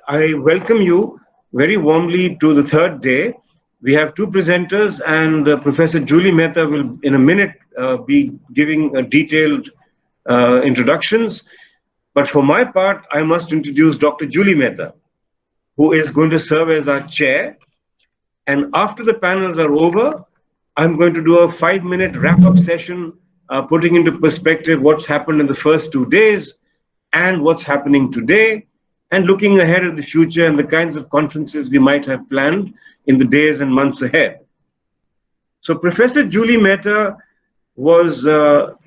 I welcome you very warmly to the third day. We have two presenters, and Professor Julie Mehta will, in a minute, be giving detailed introductions. But for my part, I must introduce Dr. Julie Mehta, who is going to serve as our chair. And after the panels are over, I'm going to do a 5-minute wrap-up session, putting into perspective what's happened in the first 2 days and what's happening today, and looking ahead at the future and the kinds of conferences we might have planned in the days and months ahead. So Professor Julie Mehta was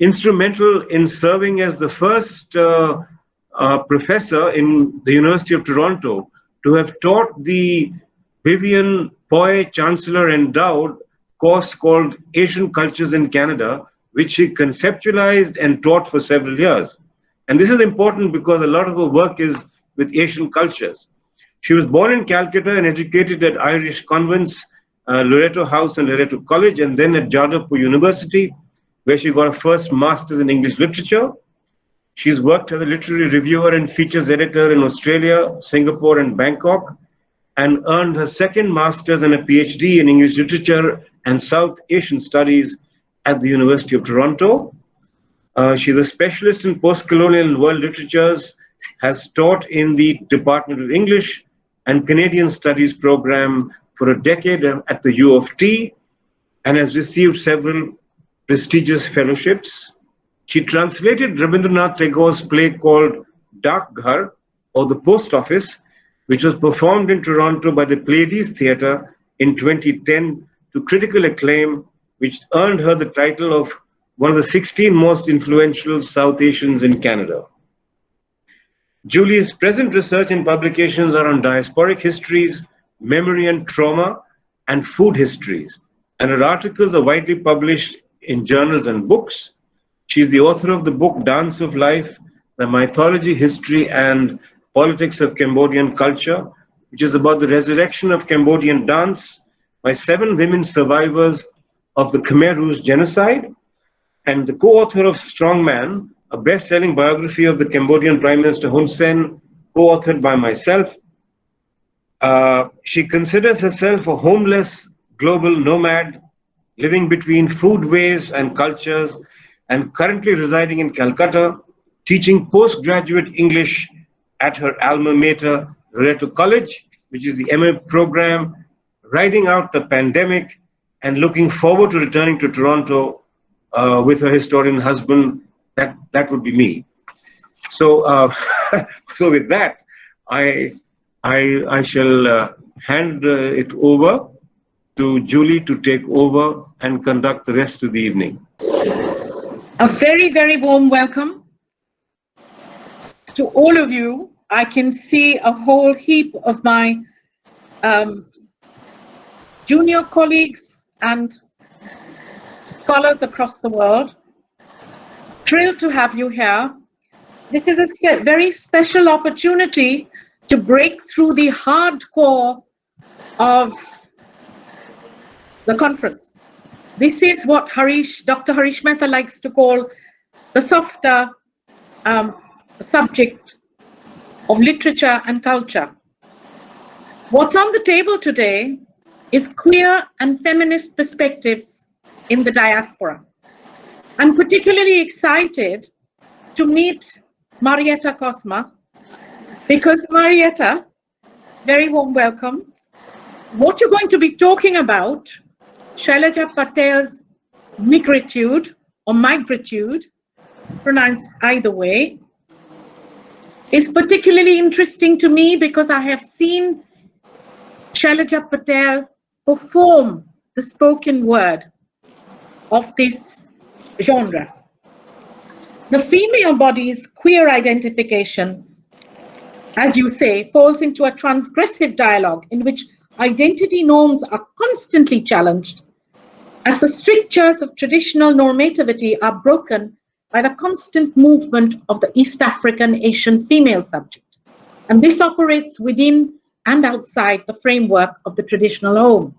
instrumental in serving as the first professor in the University of Toronto to have taught the Vivian Poy Chancellor Endowed course called Asian Cultures in Canada, which she conceptualized and taught for several years. And this is important because a lot of her work is with Asian cultures. She was born in Calcutta and educated at Irish convents, Loreto House and Loreto College, and then at Jadavpur University, where she got her first master's in English literature. She's worked as a literary reviewer and features editor in Australia, Singapore, and Bangkok, and earned her second master's and a PhD in English literature and South Asian studies at the University of Toronto. She's a specialist in post-colonial and world literatures, has taught in the Department of English and Canadian Studies program for a decade at the U of T, and has received several prestigious fellowships. She translated Rabindranath Tagore's play called Dak Ghar, or The Post Office, which was performed in Toronto by the Pleiades Theatre in 2010 to critical acclaim, which earned her the title of one of the 16 most influential South Asians in Canada. Julie's present research and publications are on diasporic histories, memory and trauma, and food histories, and her articles are widely published in journals and books. She is the author of the book Dance of Life, The Mythology, History, and Politics of Cambodian Culture, which is about the resurrection of Cambodian dance by 7 women survivors of the Khmer Rogue genocide, and the co-author of Strong Man, a best-selling biography of the Cambodian Prime Minister Hun Sen, co-authored by myself. She considers herself a homeless global nomad, living between foodways and cultures, and currently residing in Calcutta, teaching postgraduate English at her alma mater, Loreto College, which is the MA program, riding out the pandemic, and looking forward to returning to Toronto with her historian husband. That would be me. So, so with that, I shall hand it over to Julie to take over and conduct the rest of the evening. A very, very warm welcome to all of you. I can see a whole heap of my junior colleagues and scholars across the world. Thrilled to have you here. This is a very special opportunity to break through the hardcore of the conference. This is what Dr. Harish Mehta likes to call the softer subject of literature and culture. What's on the table today is queer and feminist perspectives in the diaspora. I'm particularly excited to meet Marietta Kosma, because Marietta, very warm welcome. What you're going to be talking about, Shailaja Patel's migritude or migritude, pronounced either way, is particularly interesting to me because I have seen Shailaja Patel perform the spoken word of this genre. The female body's queer identification, as you say, falls into a transgressive dialogue in which identity norms are constantly challenged as the strictures of traditional normativity are broken by the constant movement of the East African Asian female subject. And this operates within and outside the framework of the traditional home.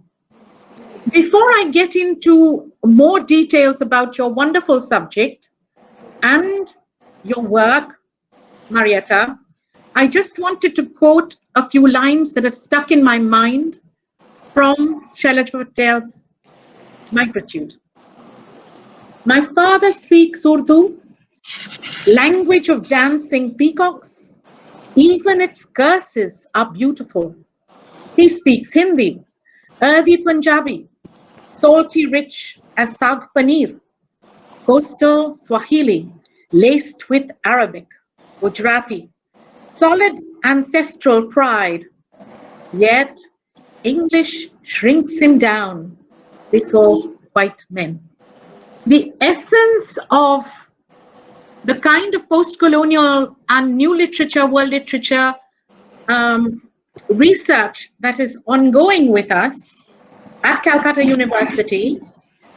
Before I get into more details about your wonderful subject and your work, Marietta, I just wanted to quote a few lines that have stuck in my mind from Shailaj Patel's Migritude. My father speaks Urdu, language of dancing peacocks. Even its curses are beautiful. He speaks Hindi, earthy Punjabi, salty rich as Saag Paneer, coastal Swahili, laced with Arabic, Gujarati, solid ancestral pride. Yet English shrinks him down before white men. The essence of the kind of post-colonial and new literature, world literature research that is ongoing with us at Calcutta University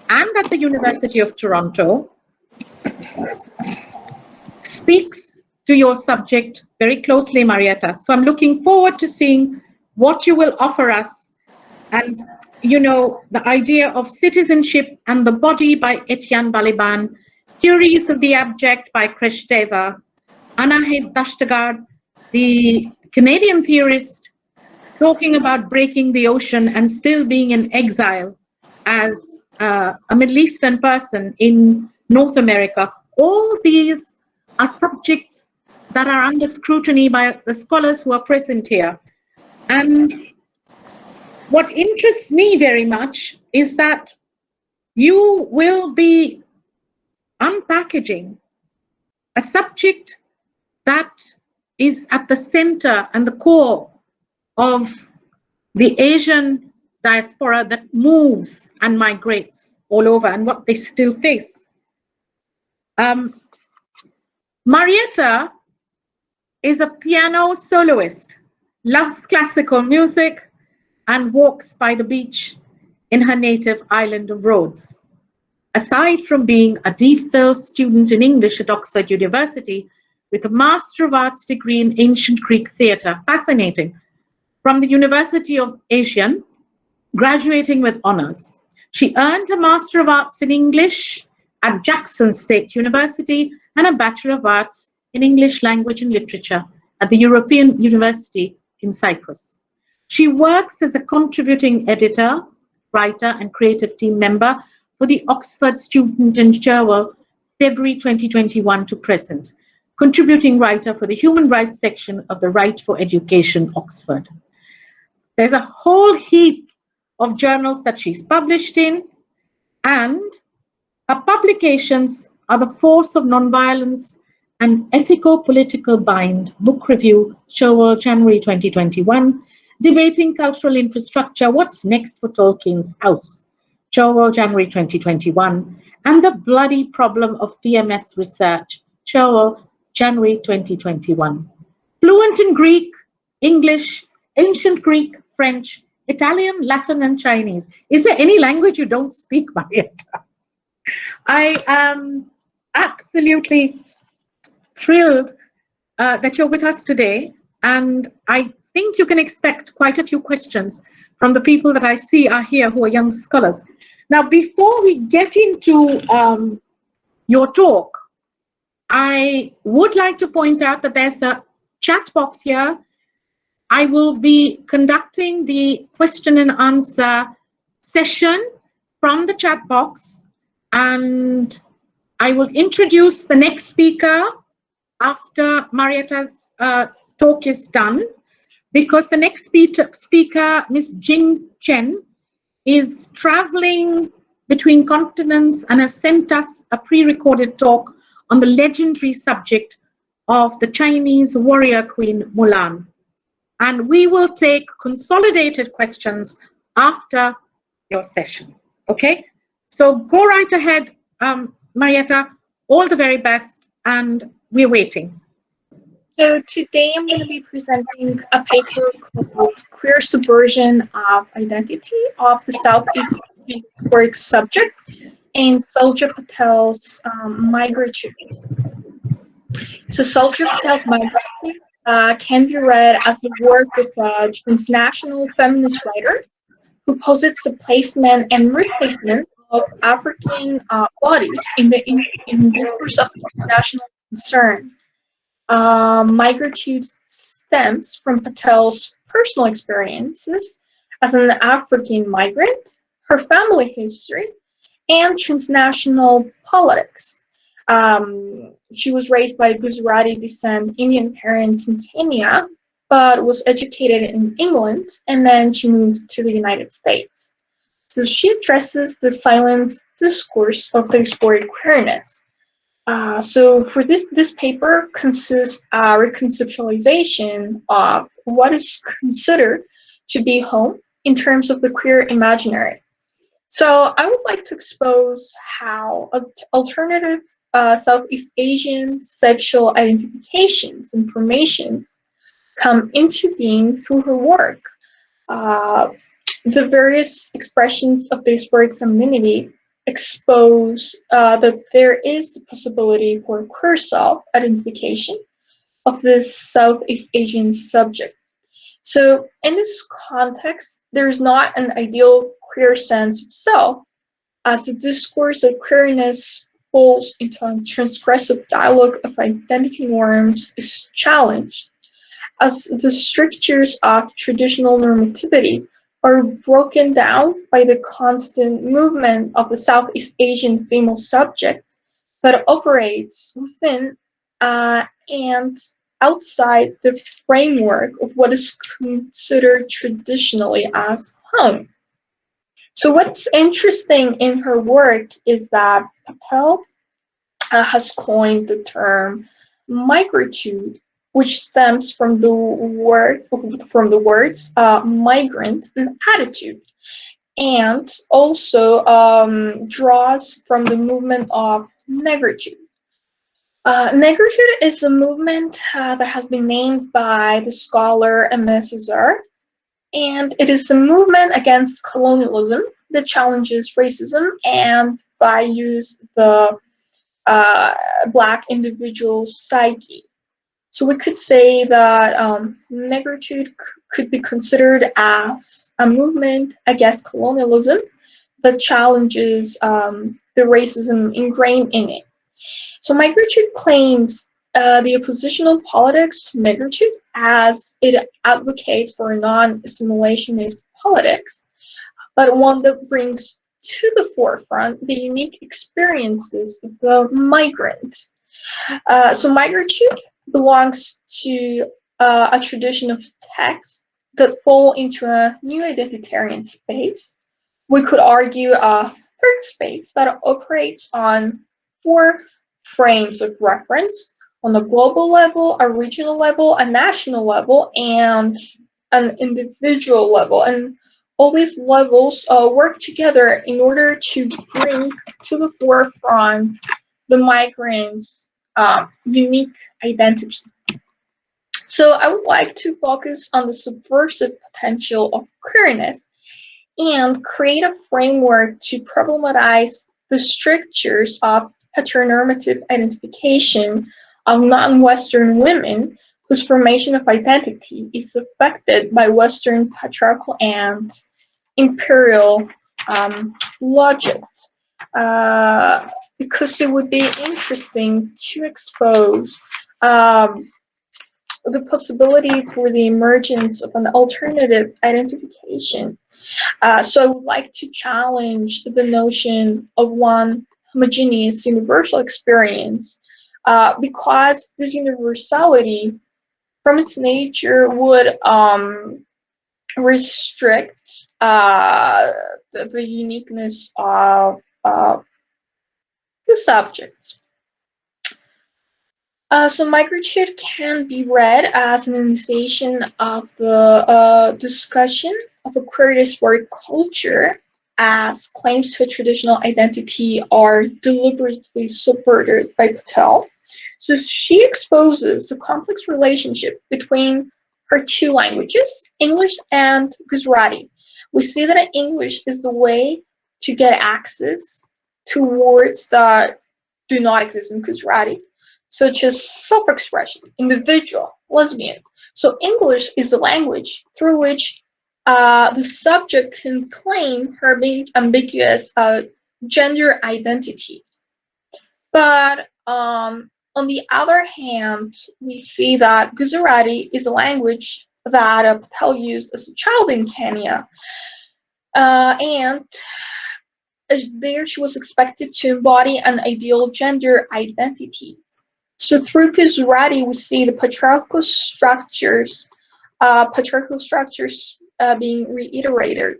and at the University of Toronto speaks to your subject very closely, Marietta. So I'm looking forward to seeing what you will offer us. And, you know, the idea of citizenship and the body by Etienne Baliban, Theories of the Abject by Krish Deva, Anahit Dashtagard, the Canadian theorist, talking about breaking the ocean and still being in exile as a Middle Eastern person in North America. All these are subjects that are under scrutiny by the scholars who are present here. And what interests me very much is that you will be unpackaging a subject that is at the center and the core of the Asian diaspora that moves and migrates all over and what they still face. Marietta is a piano soloist, loves classical music, and walks by the beach in her native island of Rhodes. Aside from being a DPhil student in English at Oxford University with a Master of Arts degree in Ancient Greek Theatre, fascinating, from the University of Asian, graduating with honors. She earned a Master of Arts in English at Jackson State University and a Bachelor of Arts in English Language and Literature at the European University in Cyprus. She works as a contributing editor, writer, and creative team member for the Oxford Student and Journal, February 2021 to present, contributing writer for the Human Rights section of the Right for Education, Oxford. There's a whole heap of journals that she's published in, and her publications are The Force of Nonviolence and Ethico-Political Bind, Book Review, Show January 2021, Debating Cultural Infrastructure, What's Next for Tolkien's House, Show January 2021, and The Bloody Problem of PMS Research, Show January 2021. Fluent in Greek, English, Ancient Greek, French, Italian, Latin, and Chinese. Is there any language you don't speak, Marietta? I am absolutely thrilled that you're with us today, and I think you can expect quite a few questions from the people that I see are here who are young scholars. Now, before we get into your talk, I would like to point out that there's a chat box here. I will be conducting the question and answer session from the chat box, and I will introduce the next speaker after Marietta's talk is done, because the next speaker, Ms. Jing Chen, is traveling between continents and has sent us a pre-recorded talk on the legendary subject of the Chinese warrior queen Mulan. And we will take consolidated questions after your session, okay? So go right ahead, Marietta, all the very best, and we're waiting. So today I'm going to be presenting a paper called Queer Subversion of Identity of the Southeast Asian Work Subject in Sochea Patel's Migritude. So Sochea Patel's Migritude can be read as the work of a transnational feminist writer who posits the placement and replacement of African bodies in the discourse of international concern. Migritude stems from Patel's personal experiences as an African migrant, her family history, and transnational politics. She was raised by Gujarati descent Indian parents in Kenya, but was educated in England, and then she moved to the United States. So she addresses the silence discourse of the explored queerness. So for this paper consists a reconceptualization of what is considered to be home in terms of the queer imaginary. So I would like to expose how alternative Southeast Asian sexual identifications and formations come into being through her work. The various expressions of diasporic femininity expose that there is the possibility for queer self-identification of this Southeast Asian subject. So in this context, there is not an ideal queer sense of self, as the discourse of queerness falls into a transgressive dialogue of identity norms is challenged, as the strictures of traditional normativity are broken down by the constant movement of the Southeast Asian female subject that operates within and outside the framework of what is considered traditionally as home. So what's interesting in her work is that Patel has coined the term migritude, which stems from the words migrant and attitude, and also draws from the movement of negritude. Negritude is a movement that has been named by the scholar Aimé Césaire, and it is a movement against colonialism that challenges racism and values the Black individual psyche. So we could say that negritude could be considered as a movement against colonialism that challenges the racism ingrained in it. So migritude claims the oppositional politics negritude, as it advocates for non-assimilationist politics, but one that brings to the forefront the unique experiences of the migrant. So migritude belongs to a tradition of texts that fall into a new identitarian space. We could argue a third space that operates on 4 frames of reference: on a global level, a regional level, a national level, and an individual level. And all these levels work together in order to bring to the forefront the migrant's unique identity. So I would like to focus on the subversive potential of queerness and create a framework to problematize the strictures of heteronormative identification of non-Western women whose formation of identity is affected by Western patriarchal and imperial logic. Because it would be interesting to expose the possibility for the emergence of an alternative identification. So I would like to challenge the notion of one homogeneous universal experience, because this universality from its nature would restrict the uniqueness of the subject. So migritude can be read as an initiation of the discussion of a queer diasporic culture, as claims to a traditional identity are deliberately subverted by Patel. So she exposes the complex relationship between her 2 languages, English and Gujarati. We see that English is the way to get access to words that do not exist in Gujarati, such as self-expression, individual, lesbian. So English is the language through which the subject can claim her ambiguous gender identity. But on On the other hand, we see that Gujarati is a language that Patel used as a child in Kenya. And there she was expected to embody an ideal gender identity. So through Gujarati, we see the patriarchal structures being reiterated.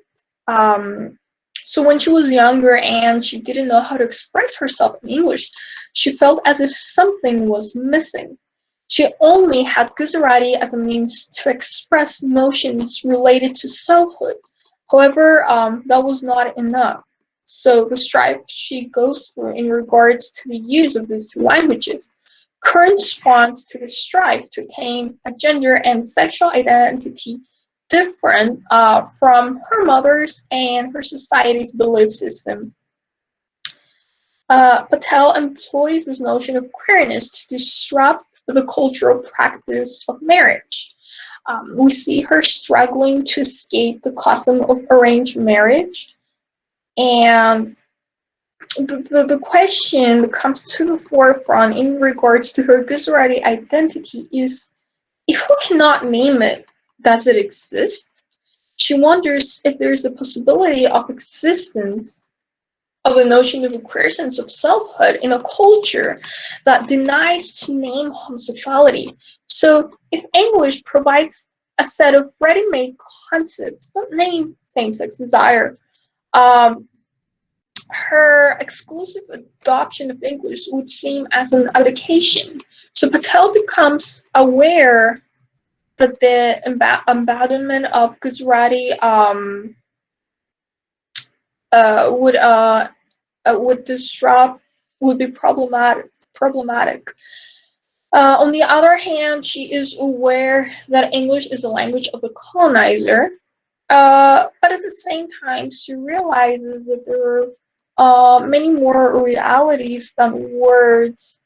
So when she was younger and she didn't know how to express herself in English, she felt as if something was missing. She only had Gujarati as a means to express notions related to selfhood. However, that was not enough. So the strife she goes through in regards to the use of these two languages corresponds to the strife to attain a gender and sexual identity different from her mother's and her society's belief system. Patel employs this notion of queerness to disrupt the cultural practice of marriage. We see her struggling to escape the custom of arranged marriage, and the question that comes to the forefront in regards to her Gujarati identity is, if we cannot name it, does it exist? She wonders if there is a possibility of existence of a notion of a queer sense of selfhood in a culture that denies to name homosexuality. So if English provides a set of ready-made concepts that name same-sex desire, her exclusive adoption of English would seem as an abdication. So Patel becomes aware that the embodiment of Gujarati would be problematic. On the other hand, she is aware that English is a language of the colonizer, but at the same time, she realizes that there are many more realities than words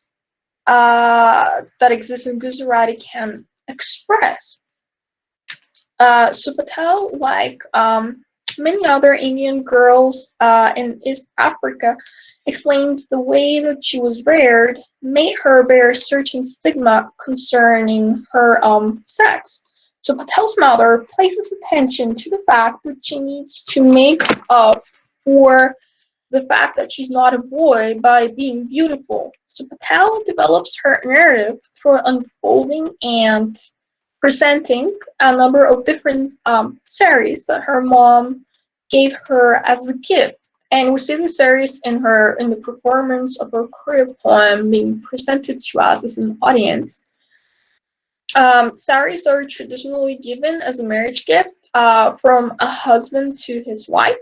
that exist in Gujarati can express. So Patel, like many other Indian girls in East Africa, explains the way that she was reared made her bear a certain stigma concerning her sex. So Patel's mother places attention to the fact that she needs to make up for the fact that she's not a boy by being beautiful. So Patel develops her narrative through unfolding and presenting a number of different saris that her mom gave her as a gift. And we see the saris in the performance of her queer poem being presented to us as an audience. Saris are traditionally given as a marriage gift from a husband to his wife.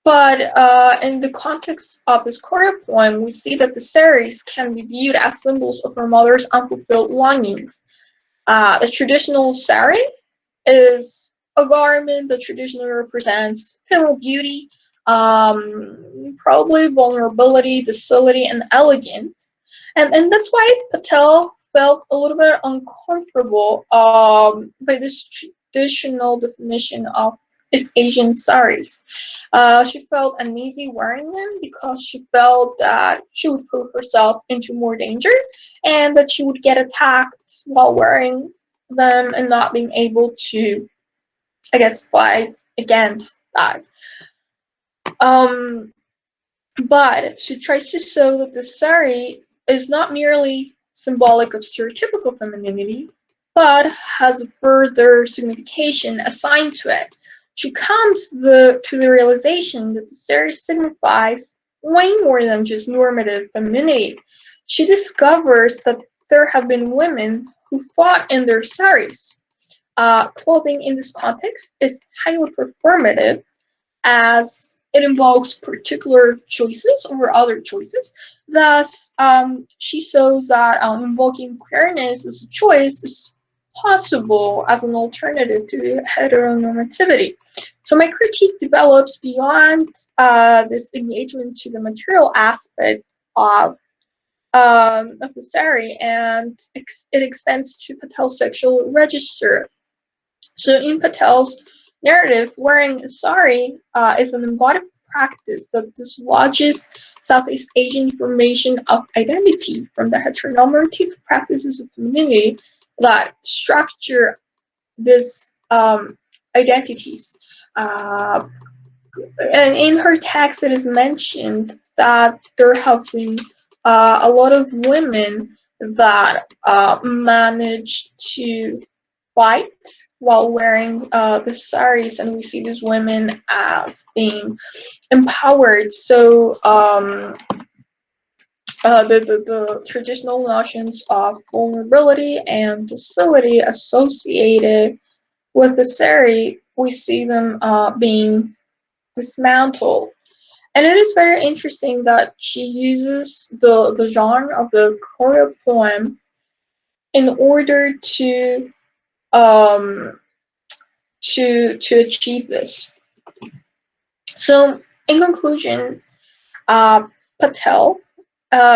But in the context of this queer poem, we see that the saris can be viewed as symbols of her mother's unfulfilled longings. The traditional sari is a garment that traditionally represents female beauty, probably vulnerability, docility, and elegance. And that's why Patel felt a little bit uncomfortable by this traditional definition of East Asian saris. She felt uneasy wearing them because she felt that she would put herself into more danger and that she would get attacked while wearing them and not being able to, I guess, fight against that. But she tries to show that the sari is not merely symbolic of stereotypical femininity, but has a further signification assigned to it. She comes to the realization that the sari signifies way more than just normative femininity. She discovers that there have been women who fought in their saris. Clothing in this context is highly performative, as it invokes particular choices over other choices. Thus, she shows that invoking queerness as a choice is possible as an alternative to heteronormativity. So my critique develops beyond this engagement to the material aspect of the sari, and it extends to Patel's sexual register. So in Patel's narrative, wearing a sari is an embodied practice that dislodges Southeast Asian formation of identity from the heteronormative practices of femininity that structure these identities. And in her text, it is mentioned that there have been a lot of women that managed to fight while wearing the saris, and we see these women as being empowered. So the traditional notions of vulnerability and docility associated with the sari, we see them being dismantled. And it is very interesting that she uses the genre of the choral poem in order to achieve this. So in conclusion, Patel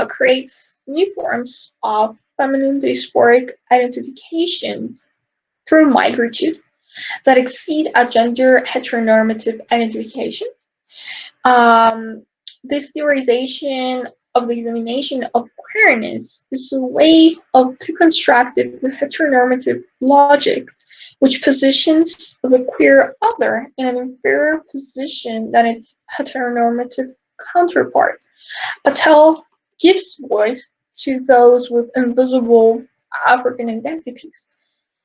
creates new forms of feminine diasporic identification through migritude that exceed a gender heteronormative identification. This theorization of the examination of queerness is a way of deconstructing the heteronormative logic, which positions the queer other in an inferior position than its heteronormative counterpart. Patel gives voice to those with invisible African identities.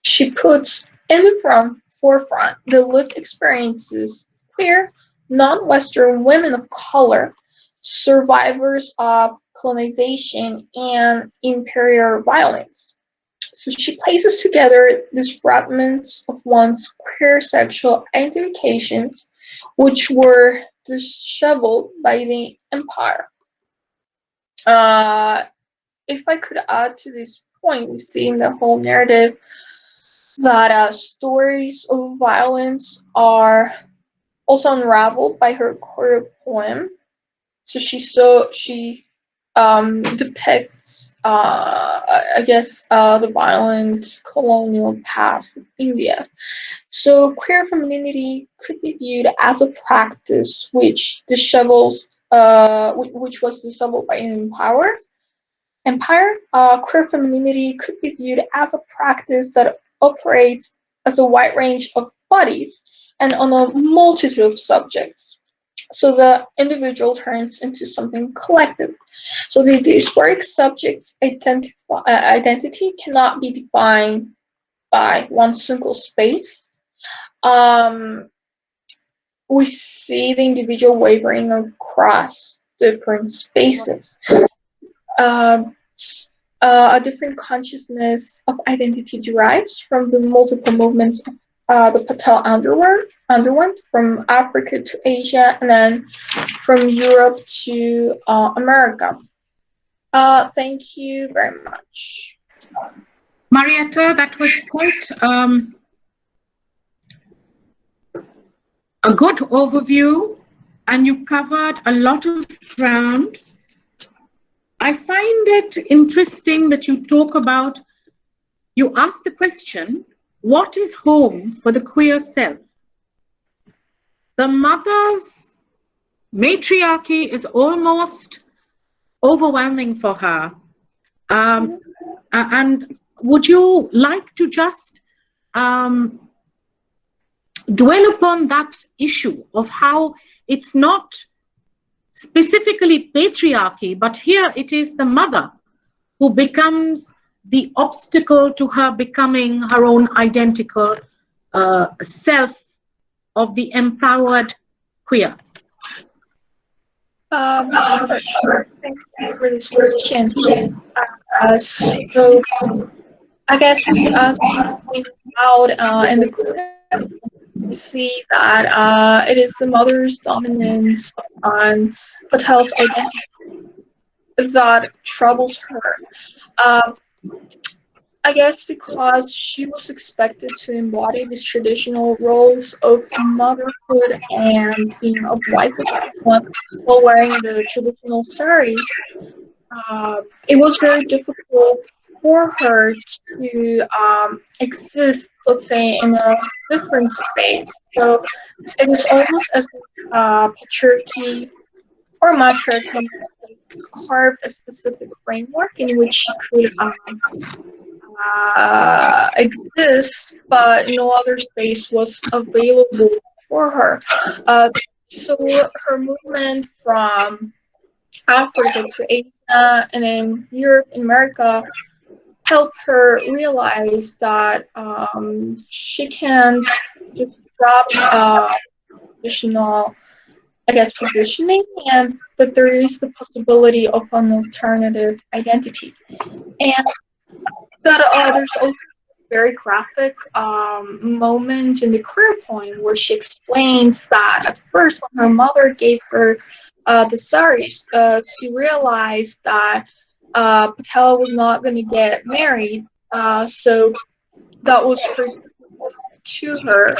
She puts in the forefront the lived experiences of queer, non-Western women of color, survivors of colonization and imperial violence. So she places together these fragments of one's queer sexual identification, which were disheveled by the empire. If I could add to this point, we see in the whole narrative that stories of violence are also unraveled by her queer poem. So she depicts, I guess, the violent colonial past of India. So queer femininity could be viewed as a practice which dishevels, which was disheveled by an empire. Queer femininity could be viewed as a practice that operates as a wide range of bodies and on a multitude of subjects. So the individual turns into something collective. So the diasporic subject identity cannot be defined by one single space. We see the individual wavering across different spaces. A different consciousness of identity derives from the multiple movements of the Patel underwent from Africa to Asia and then from Europe to America. Thank you very much. Marietta, that was quite a good overview, and you covered a lot of ground. I find it interesting that you talk about, you ask the question, what is home for the queer self? The mother's matriarchy is almost overwhelming for her. And would you like to just dwell upon that issue of how it's not specifically patriarchy, but here it is the mother who becomes the obstacle to her becoming her own identical self of the empowered queer? Sure. Thank you for this question. So I guess as you pointed out in the clip, we see that it is the mother's dominance on Patel's identity that troubles her. I guess because she was expected to embody these traditional roles of motherhood and being a wife of someone while wearing the traditional saris, it was very difficult for her to exist, let's say, in a different space. So it was almost as if patriarchy or matriarchy carved a specific framework in which she could exist, but no other space was available for her. So her movement from Africa to Asia and then Europe and America helped her realize that she can just drop traditional, I guess, positioning, and that there is the possibility of an alternative identity. And that there's also a very graphic moment in the career poem where she explains that at first, when her mother gave her the saris, she realized that Patel was not going to get married, so that was her to her.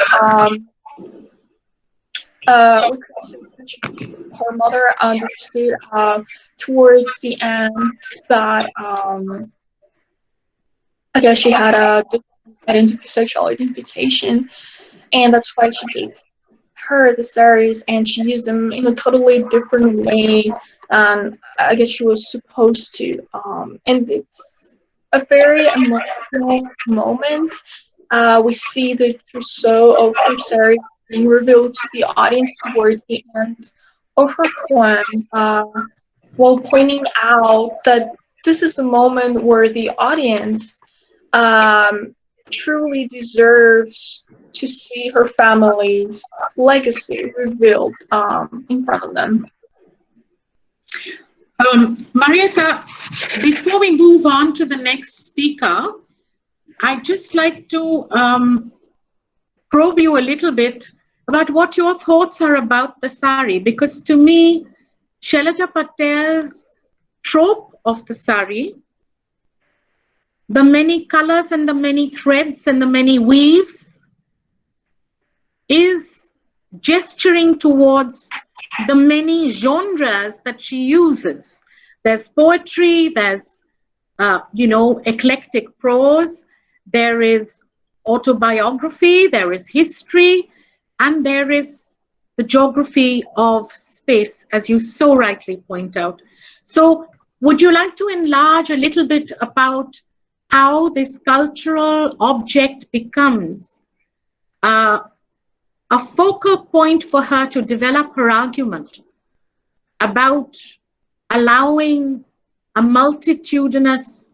We could say that her mother understood towards the end that I guess she had a different sexual identification, and that's why she gave her the saris, and she used them in a totally different way than I guess she was supposed to. And it's a very emotional moment. We see the trousseau of her saris being revealed to the audience towards the end of her poem, while pointing out that this is the moment where the audience truly deserves to see her family's legacy revealed in front of them. Marietta, before we move on to the next speaker, I'd just like to probe you a little bit about what your thoughts are about the sari, because to me, Shailaja Patel's trope of the sari, the many colors and the many threads and the many weaves, is gesturing towards the many genres that she uses. There's poetry, there's eclectic prose, there is autobiography, there is history, and there is the geography of space, as you so rightly point out. So would you like to enlarge a little bit about how this cultural object becomes a focal point for her to develop her argument about allowing a multitudinous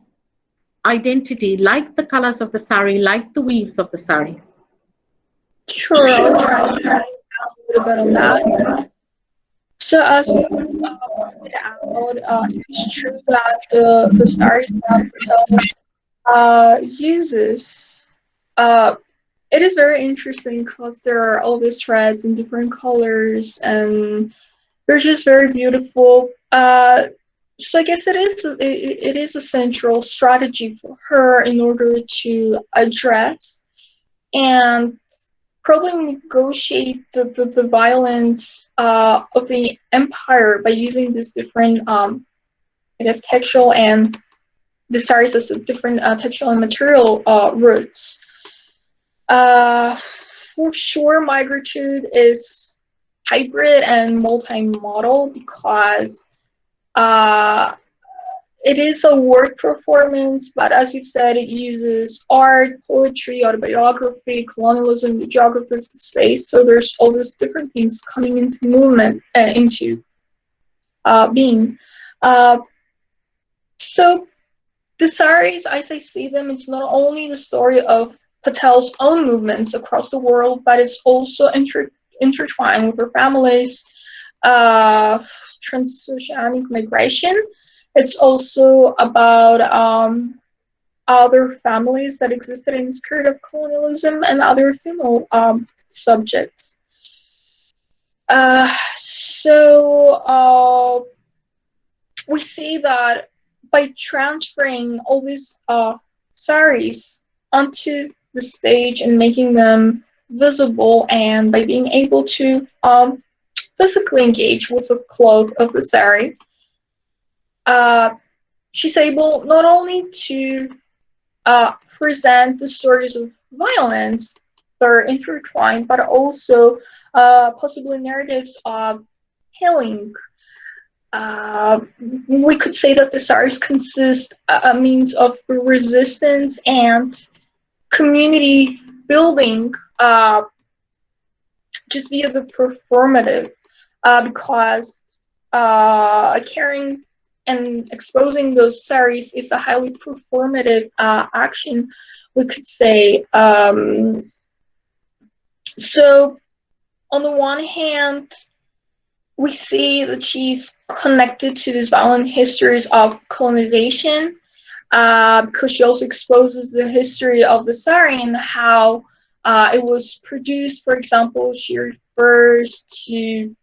identity, like the colors of the sari, like the weaves of the sari? Sure, I'll try a little bit on that. So as you pointed out, it's true that the saris that Patel uses, it is very interesting because there are all these threads in different colors, and they're just very beautiful. So I guess it is a central strategy for her in order to address and probably negotiate the violence of the empire by using these different, I guess, textual and the saris as different textual and material roots. For sure, migritude is hybrid and multimodal because it is a word performance, but as you said, it uses art, poetry, autobiography, colonialism, the geography of the space. So there's all these different things coming into movement, into being. So the saris, as I see them, it's not only the story of Patel's own movements across the world, but it's also intertwined with her family's transoceanic migration. It's also about other families that existed in this period of colonialism and other female subjects. So we see that by transferring all these saris onto the stage and making them visible, and by being able to physically engage with the cloth of the sari, she's able not only to present the stories of violence that are intertwined, but also possibly narratives of healing. We could say that the saris consist a means of resistance and community building, just via the performative, because carrying and exposing those saris is a highly performative action, we could say. So on the one hand, we see that she's connected to these violent histories of colonization, because she also exposes the history of the sari and how it was produced. For example, she refers to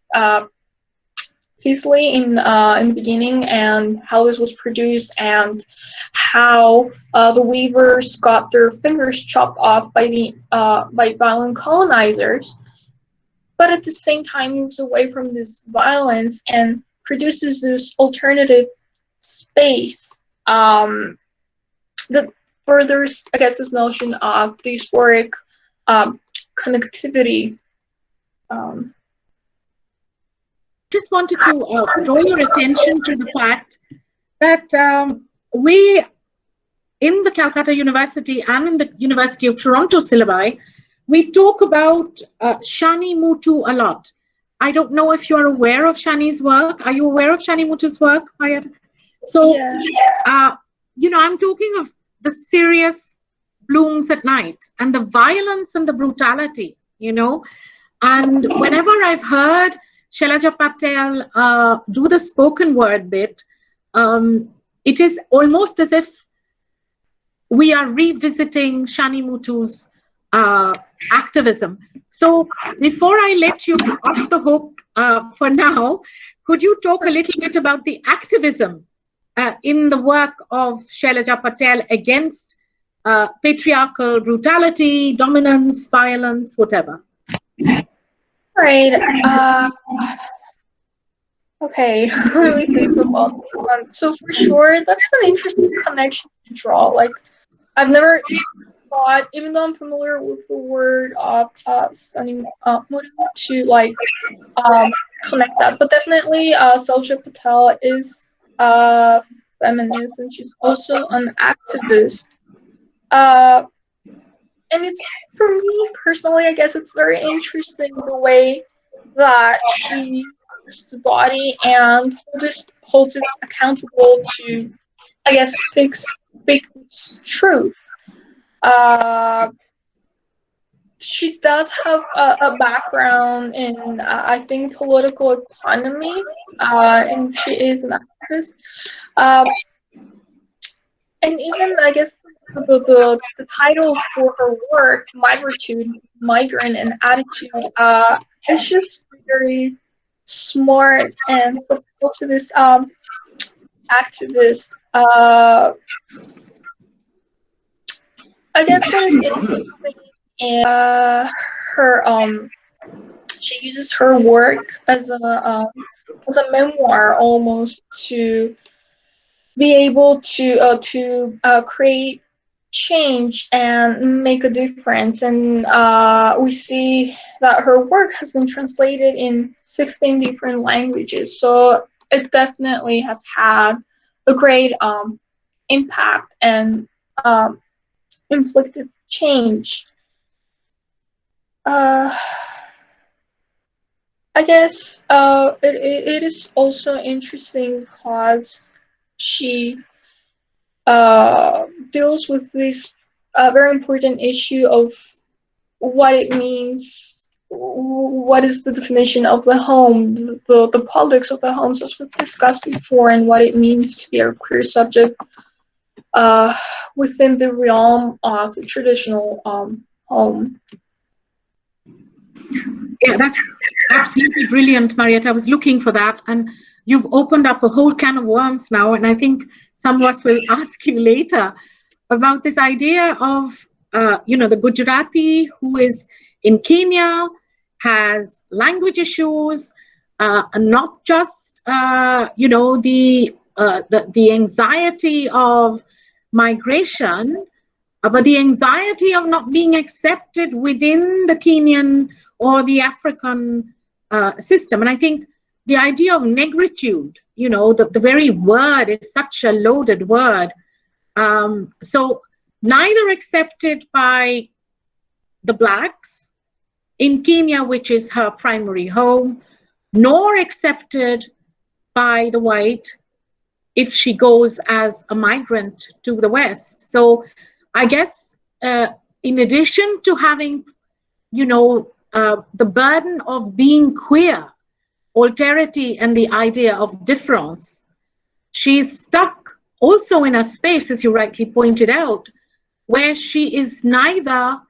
Paisley in the beginning, and how this was produced, and how the weavers got their fingers chopped off by violent colonizers, but at the same time moves away from this violence and produces this alternative space that furthers, I guess, this notion of diasporic connectivity. Just wanted to draw your attention to the fact that we, in the Calcutta University and in the University of Toronto syllabi, we talk about Shani Mutu a lot. I don't know if you're aware of Shani's work. Are you aware of Shani Mutu's work, Marietta? So, yeah. I'm talking of the serious blooms at night and the violence and the brutality, And whenever I've heard Shailaja Patel do the spoken word bit, it is almost as if we are revisiting Shani Mutu's activism. So before I let you off the hook for now, could you talk a little bit about the activism in the work of Shailaja Patel against patriarchal brutality, dominance, violence, whatever? Right. Okay, really think about this one. So for sure, that's an interesting connection to draw. Like, I've never thought, even though I'm familiar with the word of Shani Mutu, to like connect that. But definitely, Shailaja Patel is a feminist, and she's also an activist. And it's, for me personally, I guess it's very interesting the way that she uses the body and holds it accountable to, I guess, fix truth. She does have a background in, I think, political economy, and she is an activist. And even, I guess, the title for her work, Migrant and Attitude, is just very smart and helpful to this activist. I guess what is interesting is her she uses her work as a memoir almost to be able to create change and make a difference. And we see that her work has been translated in 16 different languages. So it definitely has had a great impact and inflicted change. I guess it is also interesting because she deals with this very important issue of what it means, what is the definition of the home, the politics of the homes, as we've discussed before, and what it means to be a queer subject within the realm of the traditional home. Yeah, that's absolutely brilliant, Marietta. I was looking for that, and you've opened up a whole can of worms now, and I think some of us will ask you later about this idea of, the Gujarati who is in Kenya, has language issues, not just, the anxiety of migration, but the anxiety of not being accepted within the Kenyan or the African system. And I think the idea of negritude, you know, the very word is such a loaded word. So neither accepted by the Blacks in Kenya, which is her primary home, nor accepted by the white if she goes as a migrant to the West. So I guess in addition to having, you know, the burden of being queer, alterity, and the idea of difference, she's stuck also in a space, as you rightly pointed out, where she is neither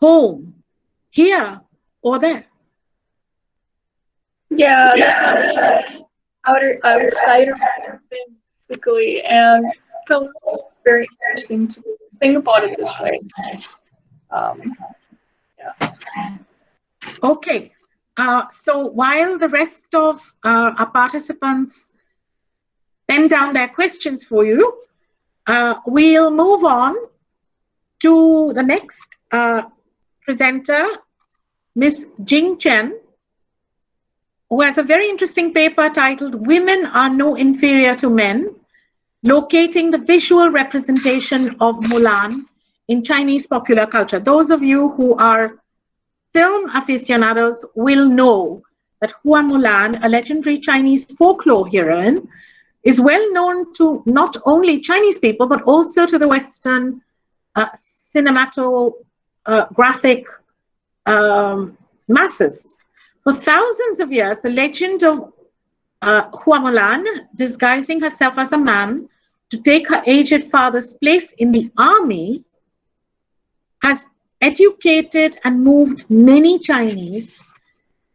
home, here or there. Yeah, that's outside of everything, basically, and so very interesting to think about it this way. Yeah. Okay, so while the rest of our participants pen down their questions for you, we'll move on to the next presenter, Ms. Jing Chen, who has a very interesting paper titled "Women Are No Inferior to Men, Locating the Visual Representation of Mulan in Chinese Popular Culture." Those of you who are film aficionados will know that Hua Mulan, a legendary Chinese folklore heroine, is well known to not only Chinese people, but also to the Western cinematographic masses. For thousands of years, the legend of Hua Mulan, disguising herself as a man to take her aged father's place in the army, has educated and moved many Chinese,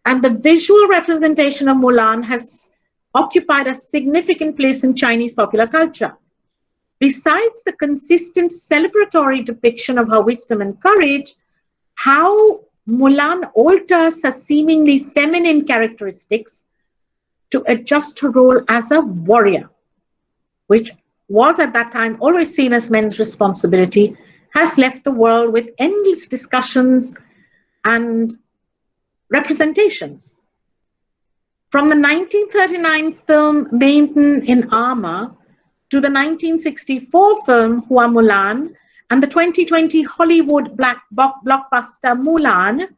and the visual representation of Mulan has occupied a significant place in Chinese popular culture. Besides the consistent celebratory depiction of her wisdom and courage, how Mulan alters her seemingly feminine characteristics to adjust her role as a warrior, which was at that time always seen as men's responsibility, has left the world with endless discussions and representations. From the 1939 film Maiden in Armor to the 1964 film Hua Mulan and the 2020 Hollywood blockbuster Mulan,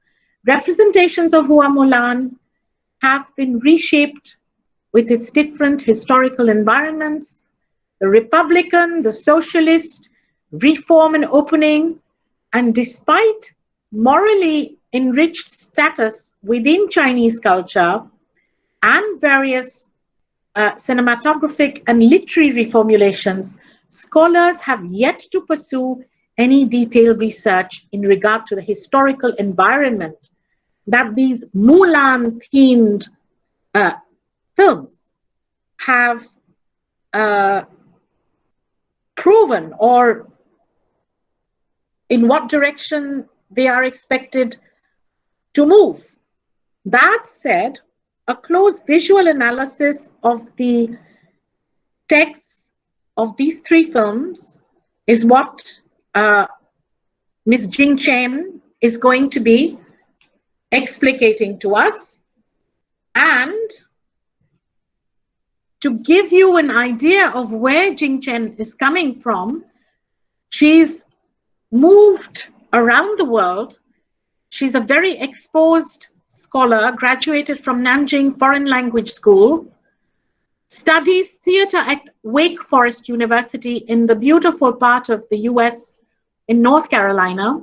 representations of Hua Mulan have been reshaped with its different historical environments, the Republican, the Socialist, Reform and Opening, and despite morally enriched status within Chinese culture and various cinematographic and literary reformulations, scholars have yet to pursue any detailed research in regard to the historical environment that these Mulan-themed films have proven, or in what direction they are expected to move. That said, a close visual analysis of the texts of these three films is what Ms. Jing Chen is going to be explicating to us. And to give you an idea of where Jing Chen is coming from, she's moved around the world. She's a very exposed scholar, graduated from Nanjing Foreign Language School, studies theater at Wake Forest University in the beautiful part of the US in North Carolina,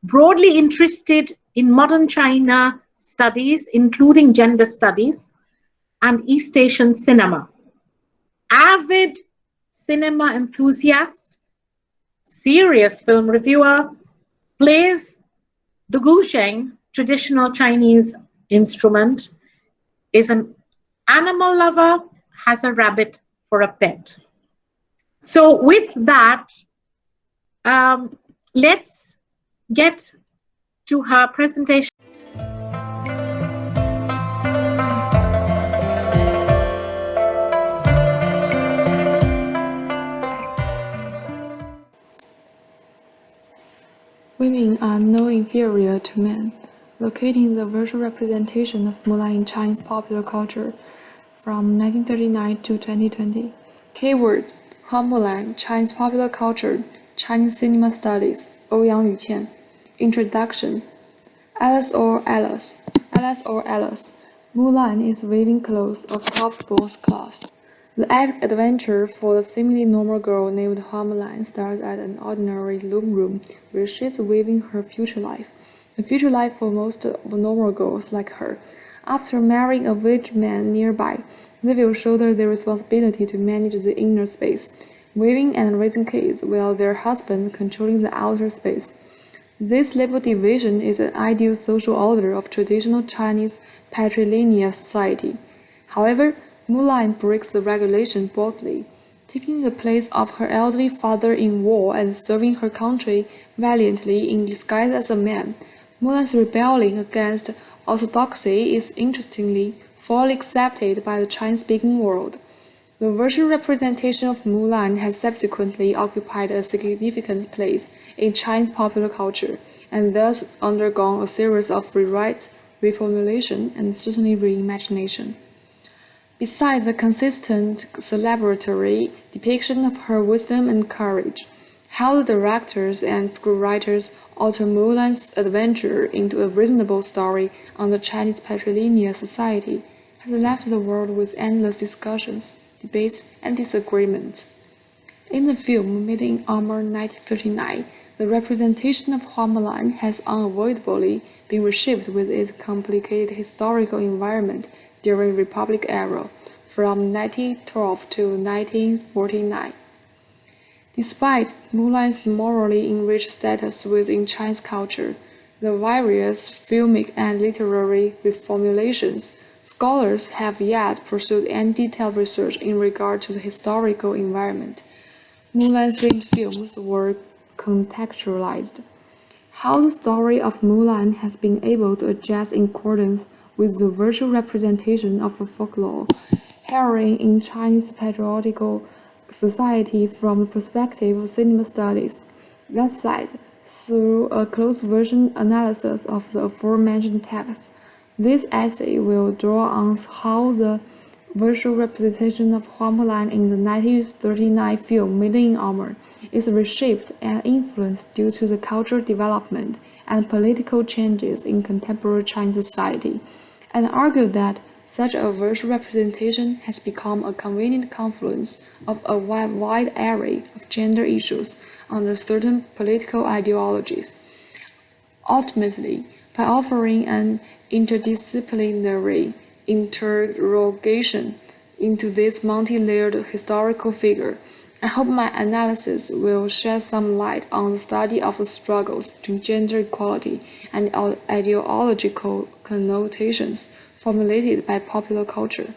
broadly interested in modern China studies, including gender studies and East Asian cinema. Avid cinema enthusiast, serious film reviewer, plays the gusheng, traditional Chinese instrument, is an animal lover, has a rabbit for a pet. So with that, let's get to her presentation. Women are no inferior to men, locating the virtual representation of Mulan in Chinese popular culture from 1939 to 2020. Keywords: Hua Mulan, Chinese popular culture, Chinese cinema studies, Ouyang Yuqian. Introduction: Alice or Alice. Alice or Alice. Mulan is weaving clothes of top sports class. The epic adventure for the seemingly normal girl named Hua Mulan starts at an ordinary loom room where she's weaving her future life. The future life for most normal girls like her. After marrying a village man nearby, they will shoulder the responsibility to manage the inner space, weaving and raising kids, while their husband controlling the outer space. This labor division is an ideal social order of traditional Chinese patrilineal society. However, Mulan breaks the regulation boldly, taking the place of her elderly father in war and serving her country valiantly in disguise as a man. Mulan's rebellion against orthodoxy is interestingly fully accepted by the Chinese-speaking world. The virtual representation of Mulan has subsequently occupied a significant place in Chinese popular culture, and thus undergone a series of rewrites, reformulation, and certainly reimagination. Besides the consistent celebratory depiction of her wisdom and courage, how the directors and screenwriters alter Mulan's adventure into a reasonable story on the Chinese patrilineal society has left the world with endless discussions, debates, and disagreements. In the film Made in Armor 1939, the representation of Hua Mulan has unavoidably been reshaped with its complicated historical environment during Republic era, from 1912 to 1949. Despite Mulan's morally enriched status within Chinese culture, the various filmic and literary reformulations, scholars have yet pursued any detailed research in regard to the historical environment Mulan-themed films were contextualized. How the story of Mulan has been able to adjust in accordance with the virtual representation of a folklore heroine in Chinese patriotical society from the perspective of cinema studies. That said, through a close version analysis of the aforementioned text, this essay will draw on how the virtual representation of Hua Mulan in the 1939 film Made in Armor is reshaped and influenced due to the cultural development and political changes in contemporary Chinese society, and argue that such a virtual representation has become a convenient confluence of a wide array of gender issues under certain political ideologies. Ultimately, by offering an interdisciplinary interrogation into this multi-layered historical figure, I hope my analysis will shed some light on the study of the struggles between gender equality and ideological connotations formulated by popular culture.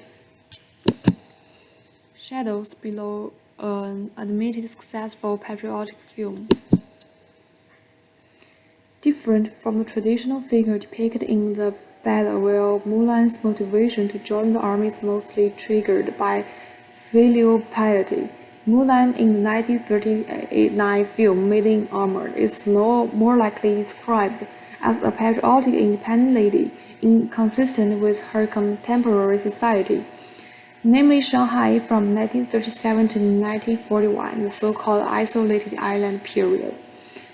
Shadows below an admitted successful patriotic film. Different from the traditional figure depicted in the battle, where Mulan's motivation to join the army is mostly triggered by filial piety, Mulan in the 1939 film Made in Armor is more likely described as a patriotic independent lady, inconsistent with her contemporary society, namely Shanghai from 1937 to 1941, the so-called isolated island period.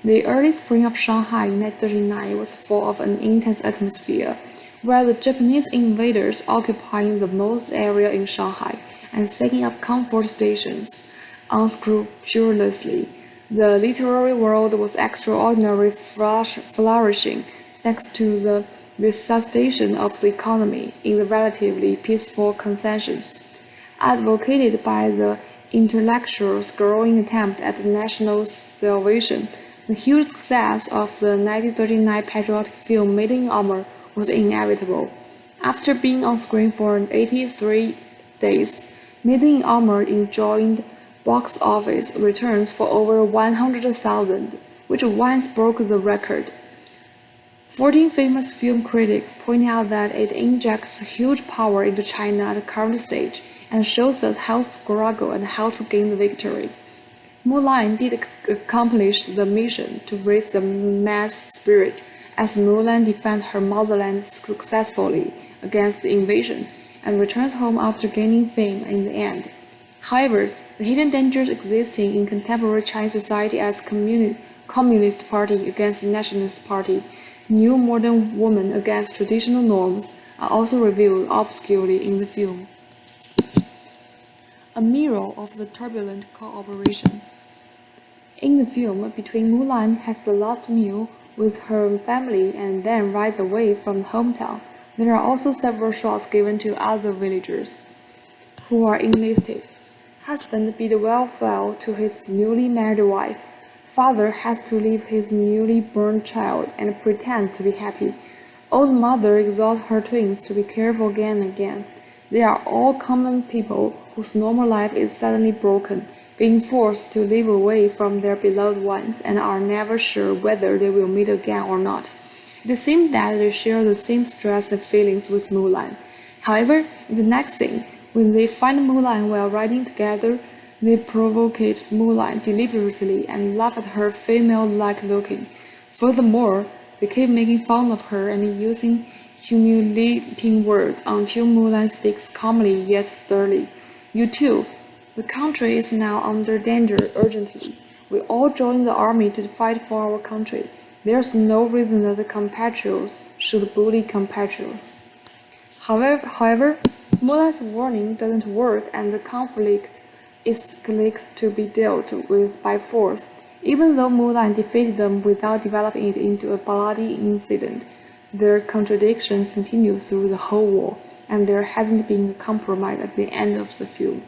The early spring of Shanghai in 1939 was full of an intense atmosphere, where the Japanese invaders occupying the most area in Shanghai and setting up comfort stations unscrupulously. The literary world was extraordinarily flourishing thanks to the resuscitation of the economy in the relatively peaceful concessions, advocated by the intellectuals' growing attempt at national salvation. The huge success of the 1939 patriotic film Made in Armor was inevitable. After being on screen for 83 days, Made in Armor enjoyed box office returns for over 100,000, which once broke the record. 14 famous film critics point out that it injects huge power into China at the current stage and shows us how to struggle and how to gain the victory. Mulan did accomplish the mission to raise the mass spirit as Mulan defends her motherland successfully against the invasion and returns home after gaining fame in the end. However, the hidden dangers existing in contemporary Chinese society as Communist Party against Nationalist Party, new modern woman against traditional norms are also revealed obscurely in the film. A mirror of the turbulent cooperation. In the film, between Mulan has the last meal with her family and then rides away from the hometown, there are also several shots given to other villagers who are enlisted. Husband bids farewell to his newly married wife. Father has to leave his newly born child and pretends to be happy. Old mother exhorts her twins to be careful again and again. They are all common people whose normal life is suddenly broken, being forced to live away from their beloved ones and are never sure whether they will meet again or not. It seems that they share the same stress and feelings with Mulan. However, in the next scene, when they find Mulan while riding together, they provoke Mulan deliberately and laugh at her female-like looking. Furthermore, they keep making fun of her and using humiliating words until Mulan speaks calmly yet sternly. You too. The country is now under danger urgently. We all join the army to fight for our country. There's no reason that the compatriots should bully compatriots. However, Mulan's warning doesn't work and the conflict escalates to be dealt with by force. Even though Mulan defeated them without developing it into a bloody incident, their contradiction continues through the whole war, and there hasn't been a compromise at the end of the film.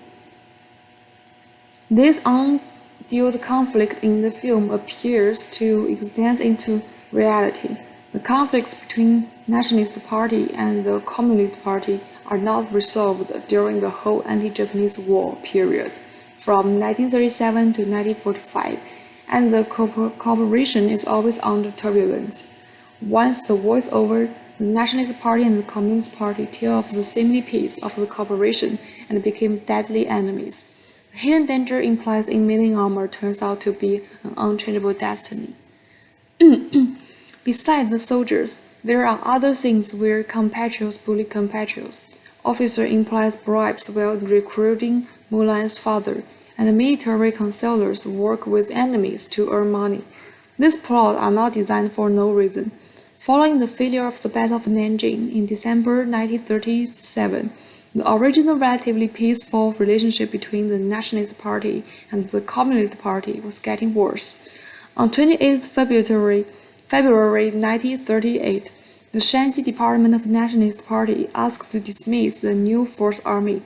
This undealt conflict in the film appears to extend into reality. The conflicts between Nationalist Party and the Communist Party are not resolved during the whole anti-Japanese war period, from 1937 to 1945, and the cooperation is always under turbulence. Once the war is over, the Nationalist Party and the Communist Party tear off the seemly peace of the cooperation and became deadly enemies. The hidden danger implies in meeting armor turns out to be an unchangeable destiny. Besides the soldiers, there are other things where compatriots bully compatriots. Officer implies bribes while recruiting Mulan's father, and the military counselors work with enemies to earn money. These plots are not designed for no reason. Following the failure of the Battle of Nanjing in December 1937, the original relatively peaceful relationship between the Nationalist Party and the Communist Party was getting worse. On 28 February 1938, the Shanxi Department of the Nationalist Party asked to dismiss the New Fourth Army.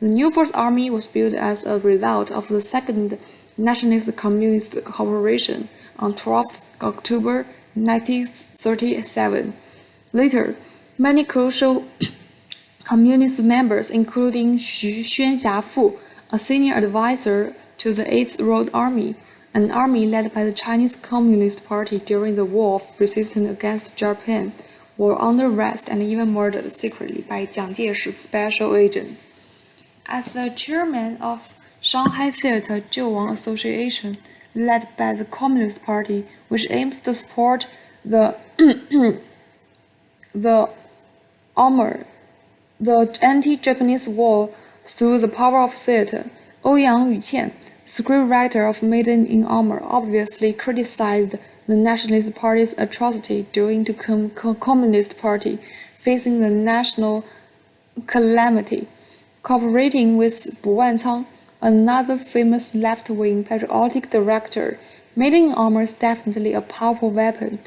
The New Fourth Army was built as a result of the Second Nationalist-Communist Cooperation on 12 October 1937. Later, many crucial Communist members, including Xu Xuanxiafu, a senior advisor to the 8th Road Army, an army led by the Chinese Communist Party during the War of Resistance against Japan, were under arrest and even murdered secretly by Jiang Jie's special agents. As the chairman of Shanghai Theater Jiuwang Association, led by the Communist Party, which aims to support the anti-Japanese war through the power of theater, Ouyang Yuqian, scriptwriter of Maiden in Armor, obviously criticized the Nationalist Party's atrocity during the Communist Party facing the national calamity. Cooperating with Bu Wancang, another famous left-wing patriotic director, Maiden in Armor is definitely a powerful weapon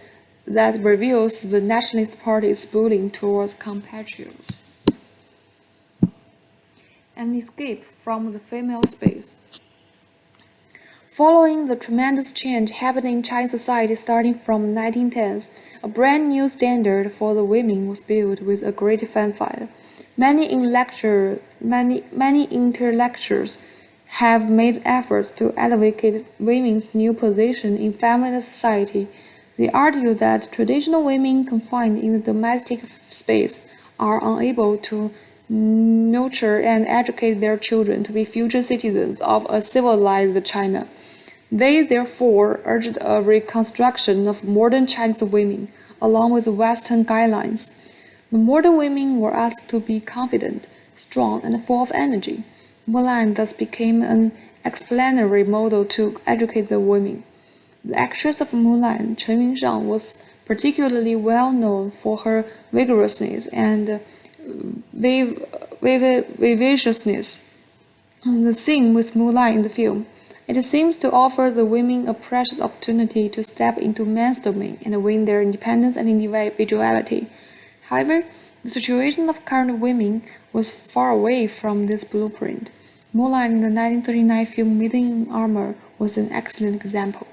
that reveals the Nationalist Party's bullying towards compatriots. An escape from the female space. Following the tremendous change happening in Chinese society starting from 1910s, a brand new standard for the women was built with a great fanfare. Many intellectuals have made efforts to advocate women's new position in feminist society. They argue that traditional women confined in the domestic space are unable to nurture and educate their children to be future citizens of a civilized China. They therefore urged a reconstruction of modern Chinese women, along with Western guidelines. The modern women were asked to be confident, strong, and full of energy. Mulan thus became an exemplary model to educate the women. The actress of Mulan, Chen Yunxiang, was particularly well known for her vigorousness and vivaciousness. The scene with Mulan in the film, it seems to offer the women a precious opportunity to step into man's domain and win their independence and individuality. However, the situation of current women was far away from this blueprint. Mulan in the 1939 film Maiden in Armor was an excellent example.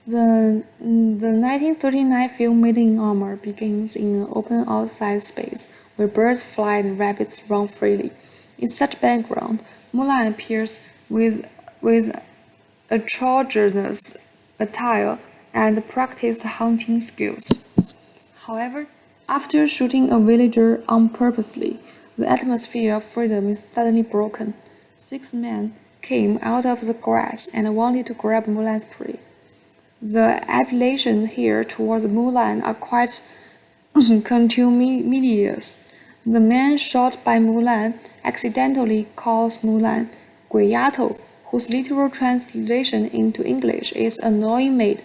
The 1939 film Maiden in Armor begins in an open outside space where birds fly and rabbits run freely. In such background, Mulan appears with androgynous attire and practiced hunting skills. However, after shooting a villager unpurposely, the atmosphere of freedom is suddenly broken. 6 men came out of the grass and wanted to grab Mulan's prey. The appellations here towards Mulan are quite contumelious. The man shot by Mulan accidentally calls Mulan 鬼丫头, whose literal translation into English is annoying maid.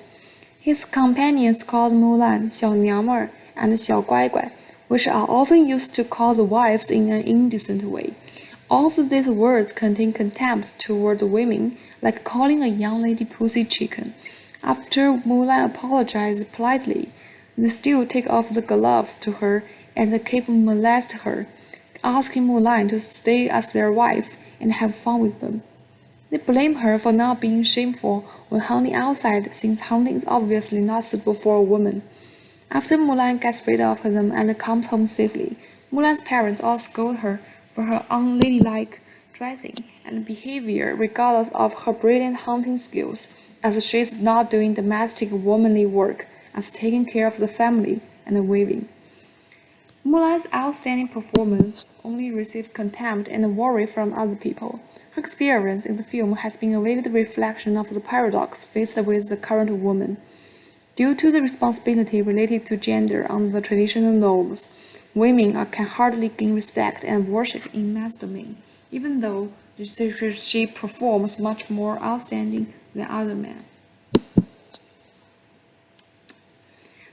His companions called Mulan 小娘们儿 and 小乖乖, which are often used to call the wives in an indecent way. All of these words contain contempt toward the women, like calling a young lady pussy chicken. After Mulan apologizes politely, they still take off the gloves to her and keep molest her, asking Mulan to stay as their wife and have fun with them. They blame her for not being shameful when hunting outside, since hunting is obviously not suitable for a woman. After Mulan gets rid of them and comes home safely, Mulan's parents all scold her for her unladylike dressing and behavior regardless of her brilliant hunting skills, as she is not doing domestic womanly work, as taking care of the family and weaving. Mulan's outstanding performance only received contempt and worry from other people. Her experience in the film has been a vivid reflection of the paradox faced with the current woman. Due to the responsibility related to gender under the traditional norms, women can hardly gain respect and worship in man's domain, even though she performs much more outstanding than other men.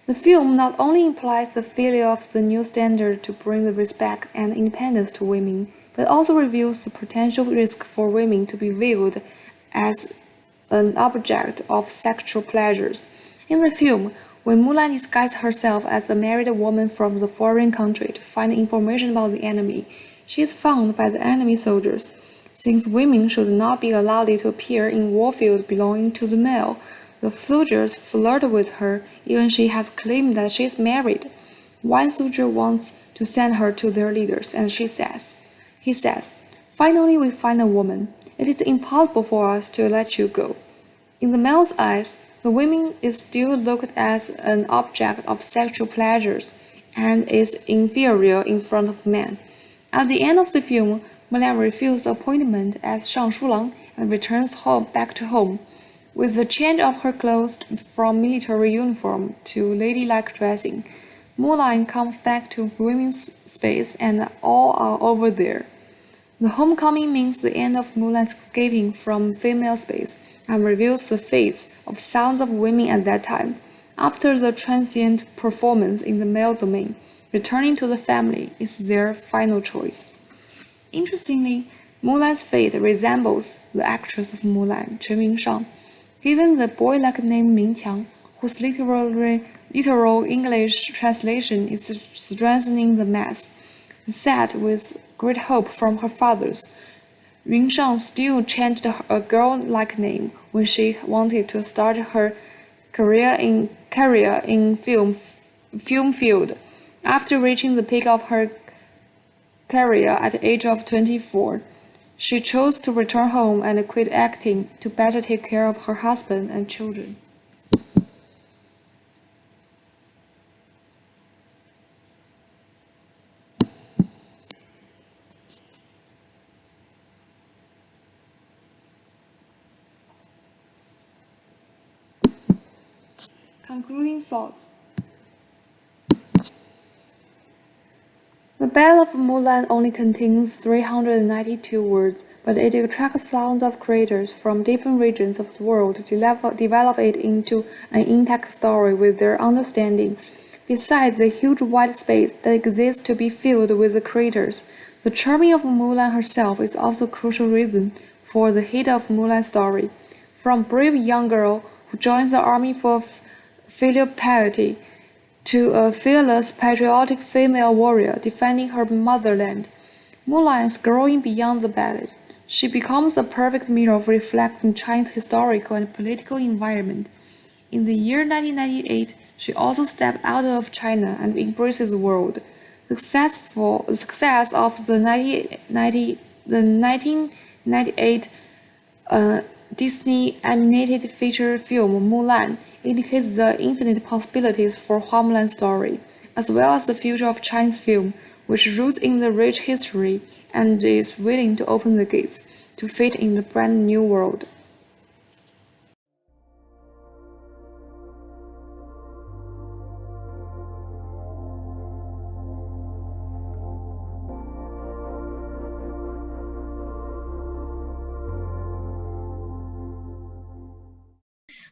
The film not only implies the failure of the new standard to bring the respect and independence to women, but also reveals the potential risk for women to be viewed as an object of sexual pleasures. In the film, when Mulan disguises herself as a married woman from the foreign country to find information about the enemy, she is found by the enemy soldiers. Since women should not be allowed to appear in warfield belonging to the male, the soldiers flirt with her even she has claimed that she is married. One soldier wants to send her to their leaders, and he says, "Finally we find a woman. It is impossible for us to let you go." In the male's eyes, the woman is still looked as an object of sexual pleasures and is inferior in front of men. At the end of the film, Mulan refuses the appointment as Shang Shulang and returns back to home. With the change of her clothes from military uniform to ladylike dressing, Mulan comes back to women's space and all are over there. The homecoming means the end of Mulan's escaping from female space and reveals the fates of thousands of women at that time. After the transient performance in the male domain, returning to the family is their final choice. Interestingly, Mulan's fate resembles the actress of Mulan, Chen Yunxiang. Given the boy-like name Mingqiang, whose literal English translation is strengthening the mass, set with great hope from her fathers, Yunxiang still changed a girl-like name when she wanted to start her career in film field. After reaching the peak of her career at the age of 24, she chose to return home and quit acting to better take care of her husband and children. Concluding thoughts. The Battle of Mulan only contains 392 words, but it attracts thousands of creators from different regions of the world to develop it into an intact story with their understanding. Besides the huge white space that exists to be filled with the creators, the charming of Mulan herself is also a crucial reason for the hit of Mulan's story. From brave young girl who joins the army for filial piety to a fearless, patriotic female warrior defending her motherland, Mulan is growing beyond the battle. She becomes a perfect mirror reflecting China's historical and political environment. In the year 1998, she also stepped out of China and embraces the world. The success of the 1998 Disney animated feature film Mulan indicates the infinite possibilities for Mulan's story, as well as the future of Chinese film, which roots in the rich history and is willing to open the gates to fit in the brand new world.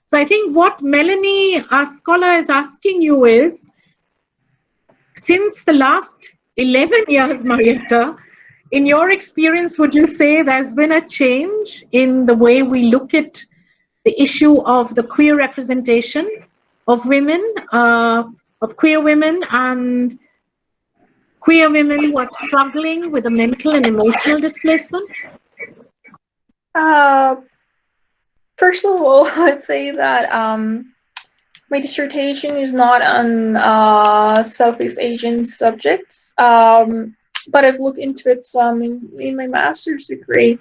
So I think what Melanie, our scholar, is asking you is, since the last 11 years, Marietta, in your experience, would you say there's been a change in the way we look at the issue of the queer representation of women, of queer women, and queer women who are struggling with the mental and emotional displacement? First of all, I'd say that my dissertation is not on Southeast Asian subjects, but I've looked into it some in my master's degree.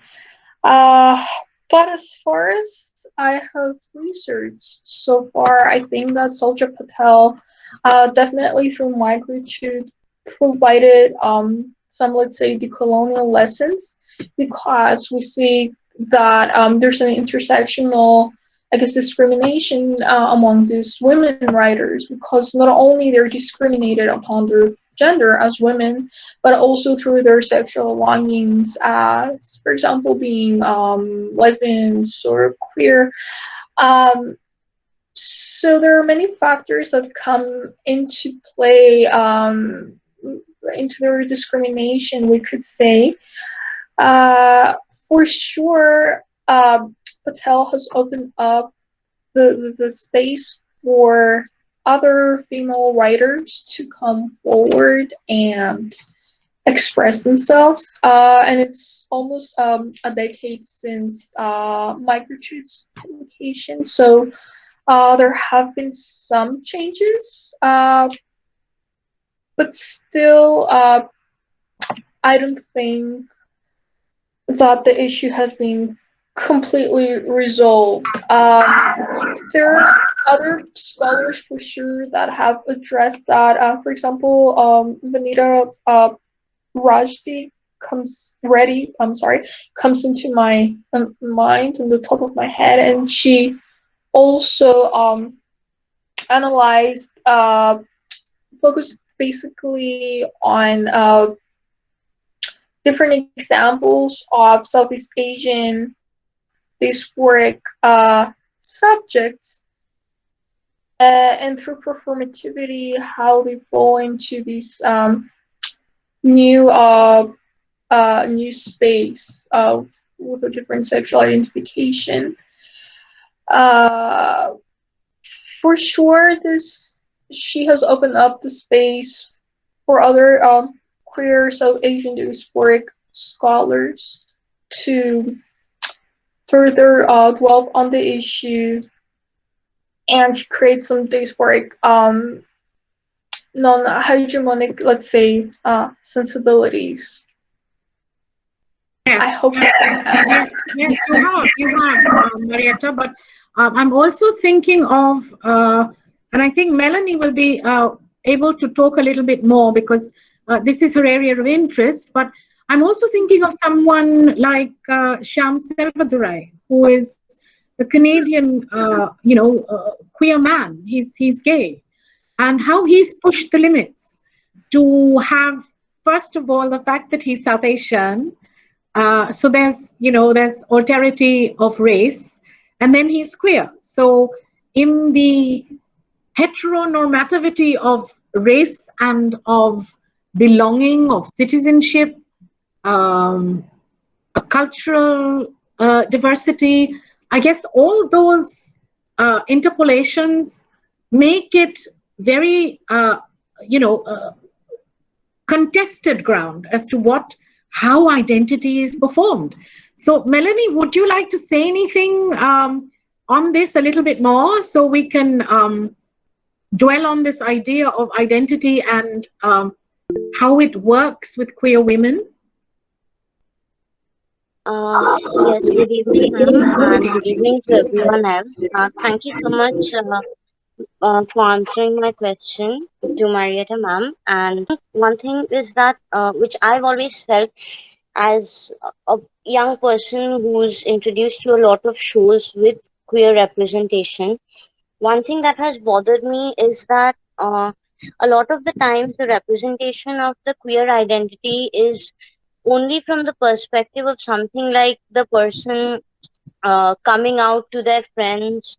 But as far as I have researched so far, I think that Sochea Patel definitely through migritude provided some, let's say, decolonial lessons, because we see that there's an intersectional, I guess, discrimination among these women writers, because not only they're discriminated upon their gender as women, but also through their sexual longings, as, for example, being lesbians or queer. So there are many factors that come into play into their discrimination, we could say. For sure, Patel has opened up the space for other female writers to come forward and express themselves. And it's almost a decade since migritude's publication, so there have been some changes, but still, I don't think that the issue has been completely resolved. There are other scholars for sure that have addressed that. For example, Vanita Rajdi comes into my mind, on the top of my head, and she also analyzed, focused basically on different examples of Southeast Asian diasporic subjects, and through performativity, how they fall into this new space with a different sexual identification. For sure, she has opened up the space for other queer South Asian diasporic scholars to further dwell on the issue and create some diasporic non-hegemonic, let's say, sensibilities. Yes. I hope yes, you have, Marietta, but I'm also thinking of, and I think Melanie will be able to talk a little bit more, because this is her area of interest, but I'm also thinking of someone like Shyam Selvadurai, who is the Canadian, queer man. He's gay, and how he's pushed the limits to have, first of all, the fact that he's South Asian. So there's alterity of race, and then he's queer. So in the heteronormativity of race and of belonging, of citizenship, a cultural diversity, I guess all those interpolations make it very, contested ground as to how identity is performed. So Melanie, would you like to say anything on this a little bit more so we can dwell on this idea of identity and how it works with queer women? Yes, good evening, ma'am, and good evening to everyone else. Thank you so much for answering my question to Marietta, ma'am. And one thing is that which I've always felt as a young person who's introduced to a lot of shows with queer representation. One thing that has bothered me is that a lot of the times the representation of the queer identity is only from the perspective of something like the person coming out to their friends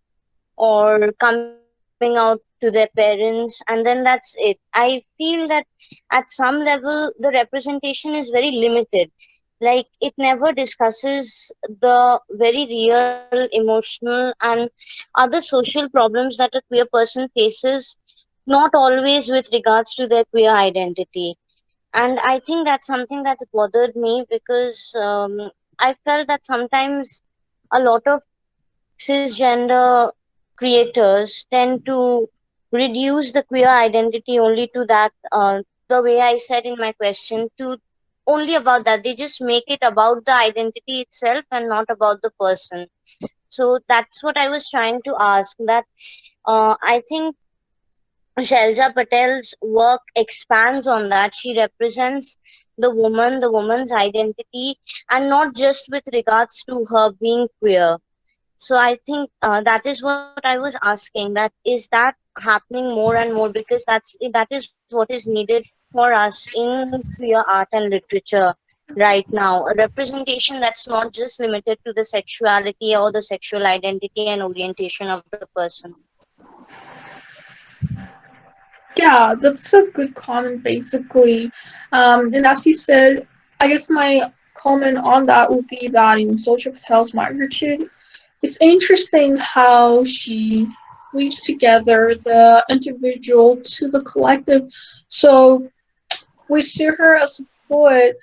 or coming out to their parents, and then that's it. I feel that at some level the representation is very limited. Like, it never discusses the very real emotional and other social problems that a queer person faces, not always with regards to their queer identity. And I think that's something that's bothered me because I felt that sometimes a lot of cisgender creators tend to reduce the queer identity only to that, the way I said in my question, to only about that. They just make it about the identity itself and not about the person. So that's what I was trying to ask. That I think Shelja Patel's work expands on that. She represents the woman's identity, and not just with regards to her being queer. So I think that is what I was asking. That is that happening more and more, because that is what is needed for us in queer art and literature right now. A representation that's not just limited to the sexuality or the sexual identity and orientation of the person. Yeah, that's a good comment, basically. And as you said, I guess my comment on that would be that in Sochea Patel's Migratude, it's interesting how she weaves together the individual to the collective. So we see her as a poet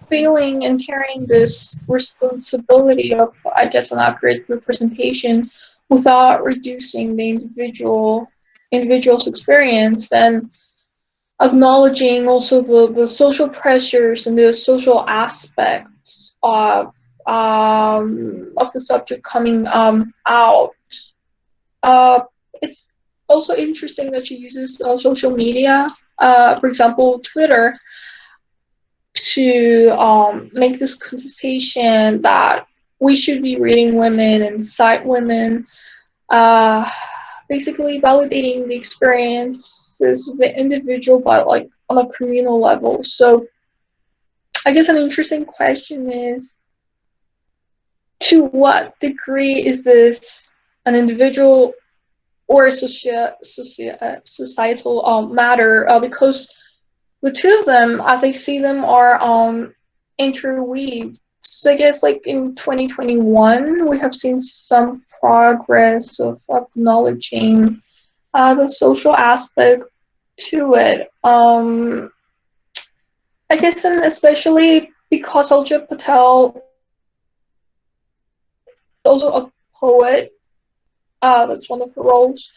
feeling and carrying this responsibility of, I guess, an accurate representation without reducing the individual's experience, and acknowledging also the social pressures and the social aspects of the subject coming out. It's also interesting that she uses social media, for example, Twitter, to make this contestation that we should be reading women and cite women, basically validating the experiences of the individual, but like on a communal level. So I guess an interesting question is, to what degree is this an individual or a societal matter? Because the two of them, as I see them, are interweaved. So I guess like in 2021, we have seen some progress of acknowledging the social aspect to it. I guess, and especially because Sochea Patel is also a poet, that's one of her roles.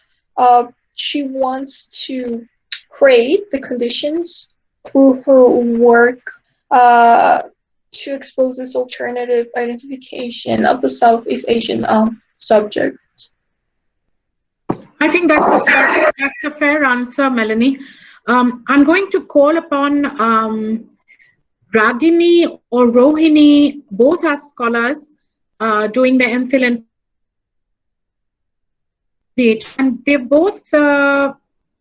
She wants to create the conditions through her work to expose this alternative identification of the Southeast Asian subject. I think that's a fair answer, Melanie. I'm going to call upon Ragini or Rohini, both are scholars doing the MPhil and and they're both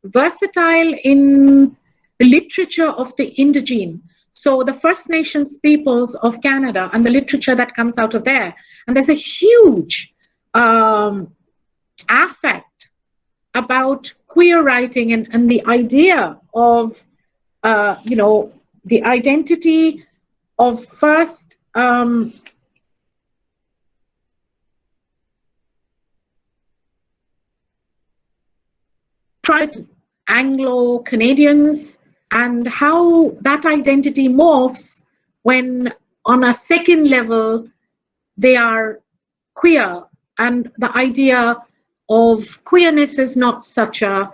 versatile in the literature of the indigene. So the First Nations peoples of Canada and the literature that comes out of there. And there's a huge affect about queer writing and the idea of, the identity of first Anglo-Canadians, and how that identity morphs when on a second level they are queer, and the idea of queerness is not such a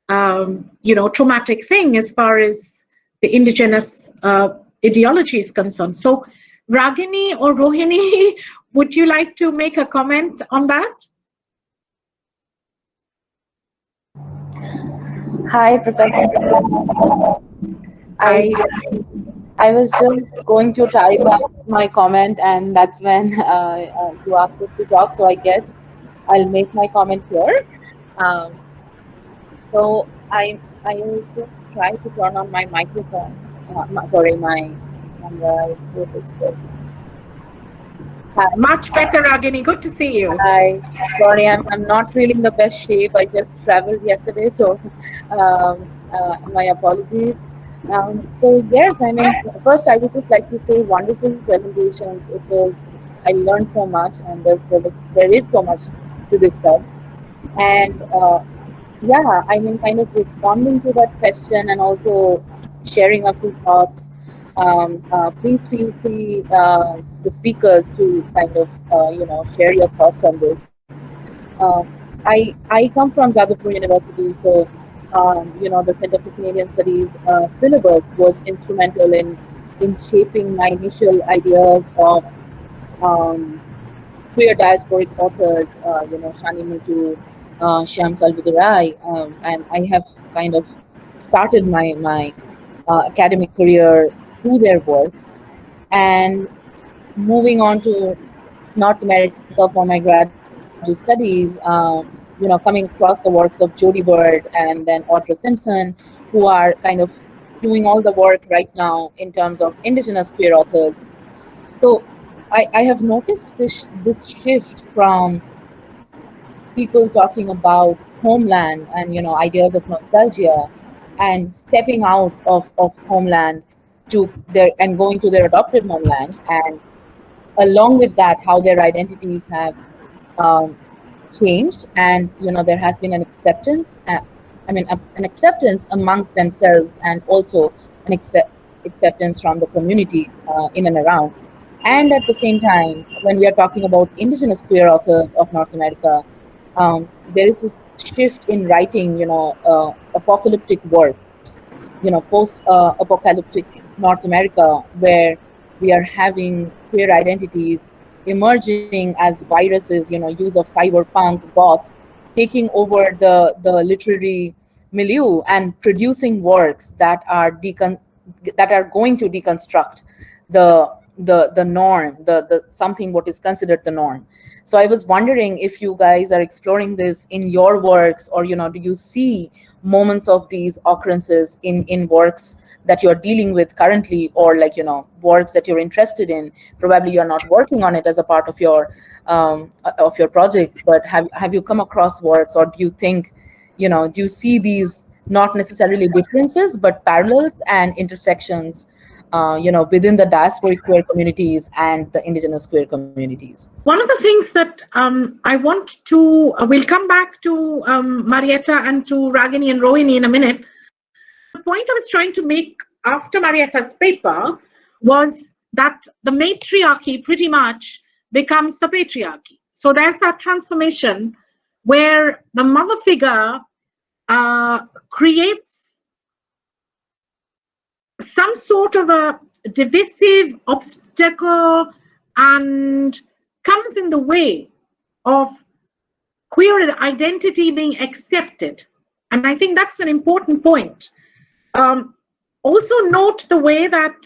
traumatic thing as far as the indigenous ideology is concerned. So Ragini or Rohini, would you like to make a comment on that? Hi, Professor. I was just going to type up my comment, and that's when you asked us to talk. So I guess I'll make my comment here. So I will just try to turn on my microphone. Sorry, my camera. Much better, Ragini. Good to see you. Hi. Sorry, I'm not really in the best shape. I just traveled yesterday, so my apologies. So yes, I mean, first I would just like to say wonderful presentations. I learned so much, and there is so much to discuss. And yeah, I mean, kind of responding to that question and also sharing a few thoughts. Please feel free, the speakers, to kind of share your thoughts on this. I come from Jadavpur University, so the Center for Canadian Studies syllabus was instrumental in shaping my initial ideas of queer diasporic authors, Shani Mutu, Shyam Salvadorai, and I have kind of started my academic career through their works, and moving on to North America for my graduate studies, coming across the works of Jody Bird and then Audra Simpson, who are kind of doing all the work right now in terms of indigenous queer authors. So I have noticed this shift from people talking about homeland and ideas of nostalgia, and stepping out of homeland and going to their adopted homeland, and along with that, how their identities have changed, and there has been an acceptance. An acceptance amongst themselves, and also an acceptance from the communities in and around. And at the same time, when we are talking about indigenous queer authors of North America, there is this shift in writing, apocalyptic works, post-apocalyptic North America, where we are having queer identities emerging as viruses, use of cyberpunk, goth, taking over the literary milieu and producing works that are going to deconstruct the norm, the something what is considered the norm. So I was wondering if you guys are exploring this in your works, or do you see moments of these occurrences in works that you're dealing with currently, or works that you're interested in. Probably you're not working on it as a part of your projects, but have you come across works, or do you think, do you see these not necessarily differences but parallels and intersections within the diasporic queer communities and the indigenous queer communities? One of the things that I want to, we'll come back to Marietta and to Ragini and Rohini in a minute. The point I was trying to make after Marietta's paper was that the matriarchy pretty much becomes the patriarchy. So there's that transformation where the mother figure creates some sort of a divisive obstacle and comes in the way of queer identity being accepted. And I think that's an important point. Also note the way that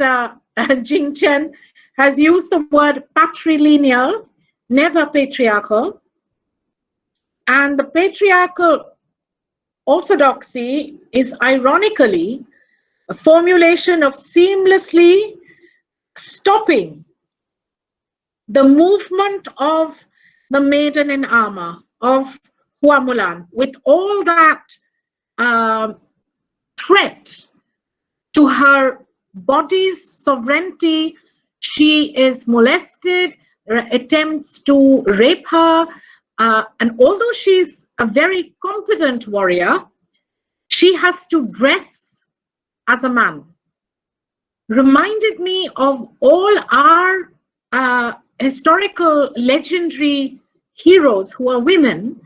Jing Chen has used the word patrilineal, never patriarchal. And the patriarchal orthodoxy is ironically a formulation of seamlessly stopping the movement of the maiden in armor, of Hua Mulan, with all that threat to her body's sovereignty. She is molested, attempts to rape her, and although she's a very competent warrior, she has to dress as a man. Reminded me of all our historical legendary heroes who are women,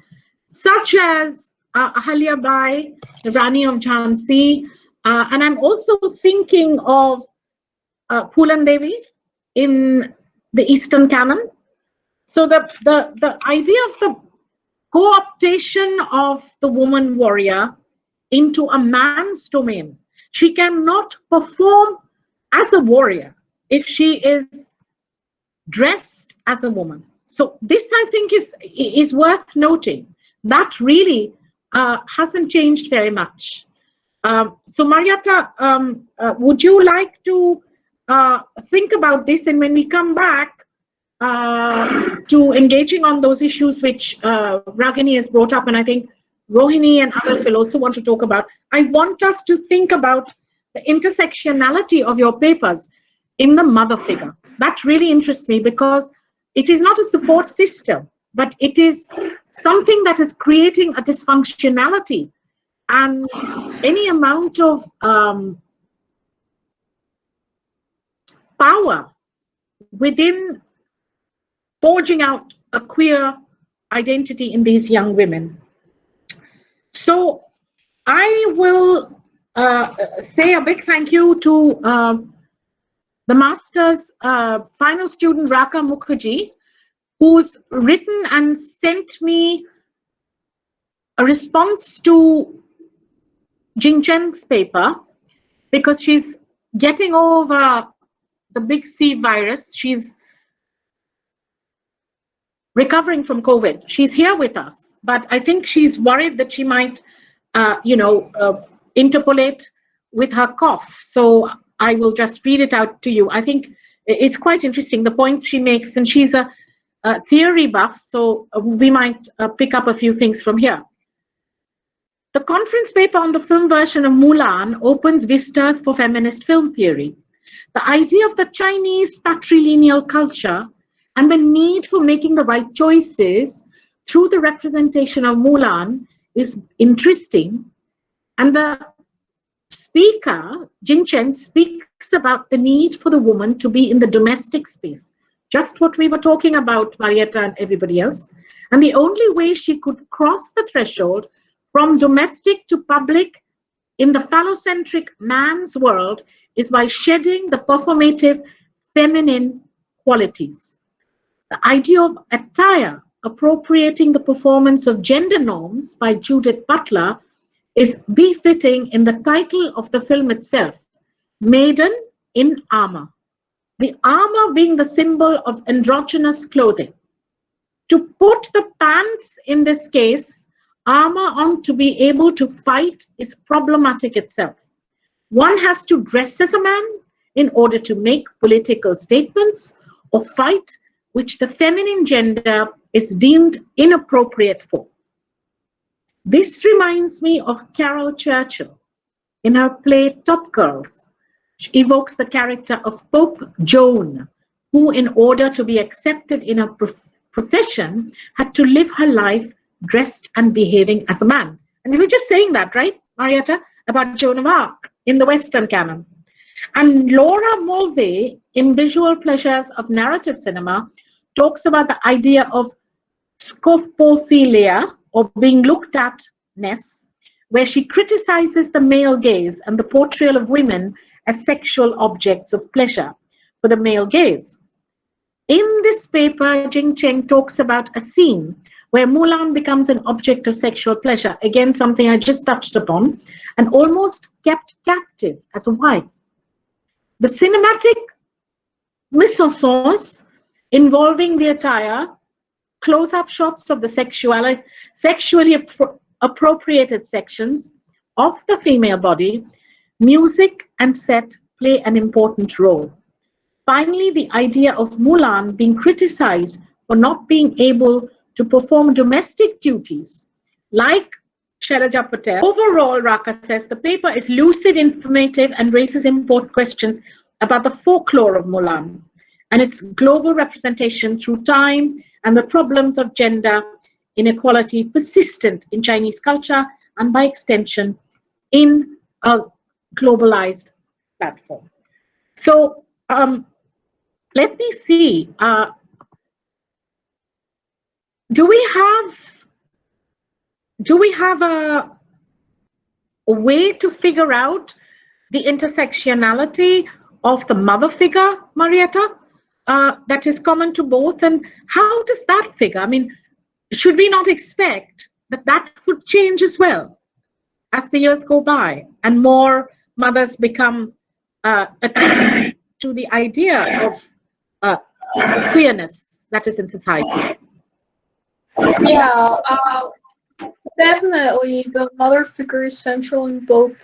such as Ahalya Bai, the Rani of Jhansi, and I'm also thinking of Phulan Devi in the Eastern canon. So the idea of the co-optation of the woman warrior into a man's domain. She cannot perform as a warrior if she is dressed as a woman. So this, I think, is worth noting. That really hasn't changed very much. So Marietta, would you like to think about this, and when we come back to engaging on those issues which Ragini has brought up, and I think Rohini and others will also want to talk about, I want us to think about the intersectionality of your papers in the mother figure. That really interests me, because it is not a support system, but it is something that is creating a dysfunctionality, and any amount of power within forging out a queer identity in these young women. So I will say a big thank you to the master's final student, Raka Mukherjee, who's written and sent me a response to Jing Chen's paper, because she's getting over the big C virus. She's recovering from COVID. She's here with us, but I think she's worried that she might, interpolate with her cough. So I will just read it out to you. I think it's quite interesting, the points she makes, and she's a theory buff, so we might pick up a few things from here. The conference paper on the film version of Mulan opens vistas for feminist film theory. The idea of the Chinese patrilineal culture and the need for making the right choices through the representation of Mulan is interesting. And the speaker, Jing Chen, speaks about the need for the woman to be in the domestic space, just what we were talking about, Marietta and everybody else. And the only way she could cross the threshold from domestic to public in the phallocentric man's world is by shedding the performative feminine qualities. The idea of attire appropriating the performance of gender norms by Judith Butler is befitting in the title of the film itself, Maiden in Armor. The armor being the symbol of androgynous clothing. To put the pants, in this case, armor on to be able to fight is problematic itself. One has to dress as a man in order to make political statements or fight which the feminine gender is deemed inappropriate for. This reminds me of Carol Churchill in her play Top Girls. She evokes the character of Pope Joan, who, in order to be accepted in a profession, had to live her life dressed and behaving as a man. And we were just saying that, right, Marietta, about Joan of Arc in the Western canon. And Laura Mulvey, in Visual Pleasures of Narrative Cinema, talks about the idea of scopophilia, or being looked at-ness, where she criticizes the male gaze and the portrayal of women as sexual objects of pleasure for the male gaze. In this paper, Jing Chen talks about a scene where Mulan becomes an object of sexual pleasure, again something I just touched upon, and almost kept captive as a wife. The cinematic mise en scène involving the attire close-up shots of the sexually appropriated sections of the female body, music and set play an important role. Finally, the idea of Mulan being criticized for not being able to perform domestic duties, like Shailaja Patel. Overall, Raka says, the paper is lucid, informative, and raises important questions about the folklore of Mulan and its global representation through time and the problems of gender inequality persistent in Chinese culture and by extension in a globalized platform. So let me see, do we have a way to figure out the intersectionality of the mother figure, Marietta, that is common to both? And how does that figure? I mean, should we not expect that that would change as well as the years go by and more mothers become attached to the idea of queerness that is in society? Yeah, definitely the mother figure is central in both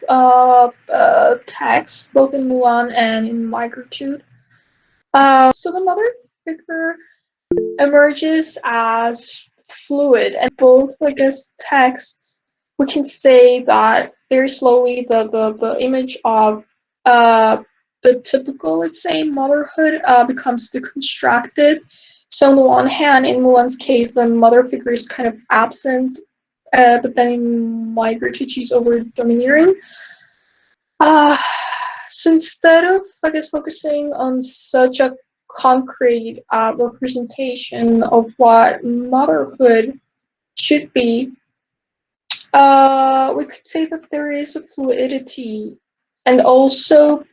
texts, both in Mulan and in Migritude. So the mother figure emerges as fluid, and both, I guess, texts, we can say that very slowly the image of the typical, let's say, motherhood becomes deconstructed. So on the one hand, in Mulan's case, the mother figure is kind of absent, but then in Migritude, she's over domineering. So instead of, I guess, focusing on such a concrete representation of what motherhood should be, we could say that there is a fluidity, and also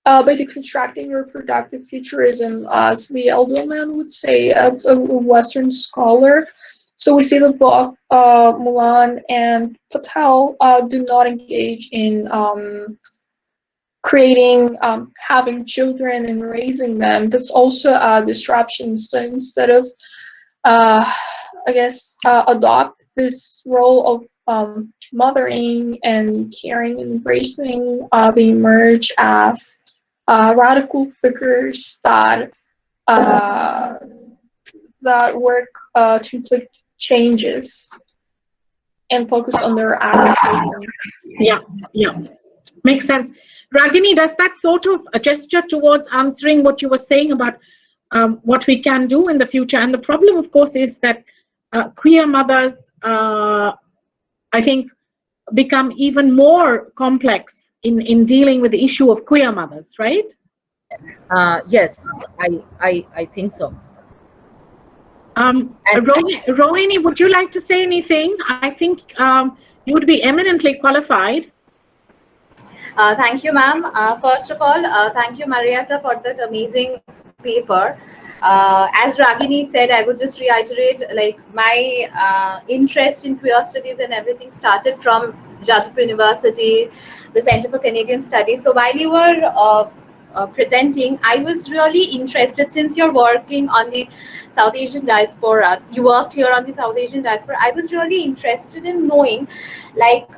by deconstructing reproductive futurism, as the Edelman would say, a Western scholar. So we see that both Mulan and Patel do not engage in creating, having children and raising them. That's also a disruption. So instead of, I guess, adopt this role of mothering and caring and embracing, they emerge as radical figures that that work to inflict changes and focus on their activism. Yeah, makes sense. Ragini, does that sort of a gesture towards answering what you were saying about what we can do in the future? And the problem, of course, is that queer mothers, I think, become even more complex in dealing with the issue of queer mothers, right? Yes, I think so. Rohini, would you like to say anything? I think you would be eminently qualified. Thank you, ma'am. First of all, thank you, Marietta, for that amazing paper. As Ragini said, I would just reiterate, like, my interest in queer studies and everything started from Jadavpur University, the Center for Canadian Studies. So while you were presenting, I was really interested, since you're working on the South Asian diaspora, you worked here on the South Asian diaspora, I was really interested in knowing, like,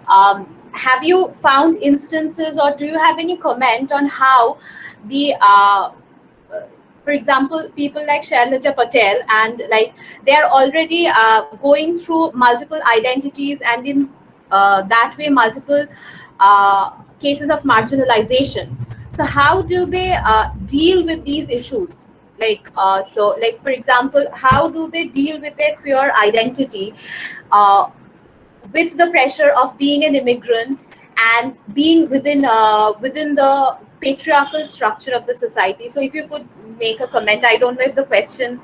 have you found instances, or do you have any comment on how the for example, people like Shailaja Patel, and like they're already going through multiple identities, and in that way multiple cases of marginalization. So how do they deal with these issues? Like, so like, for example, how do they deal with their queer identity with the pressure of being an immigrant and being within within the patriarchal structure of the society? So if you could make a comment, I don't know if the question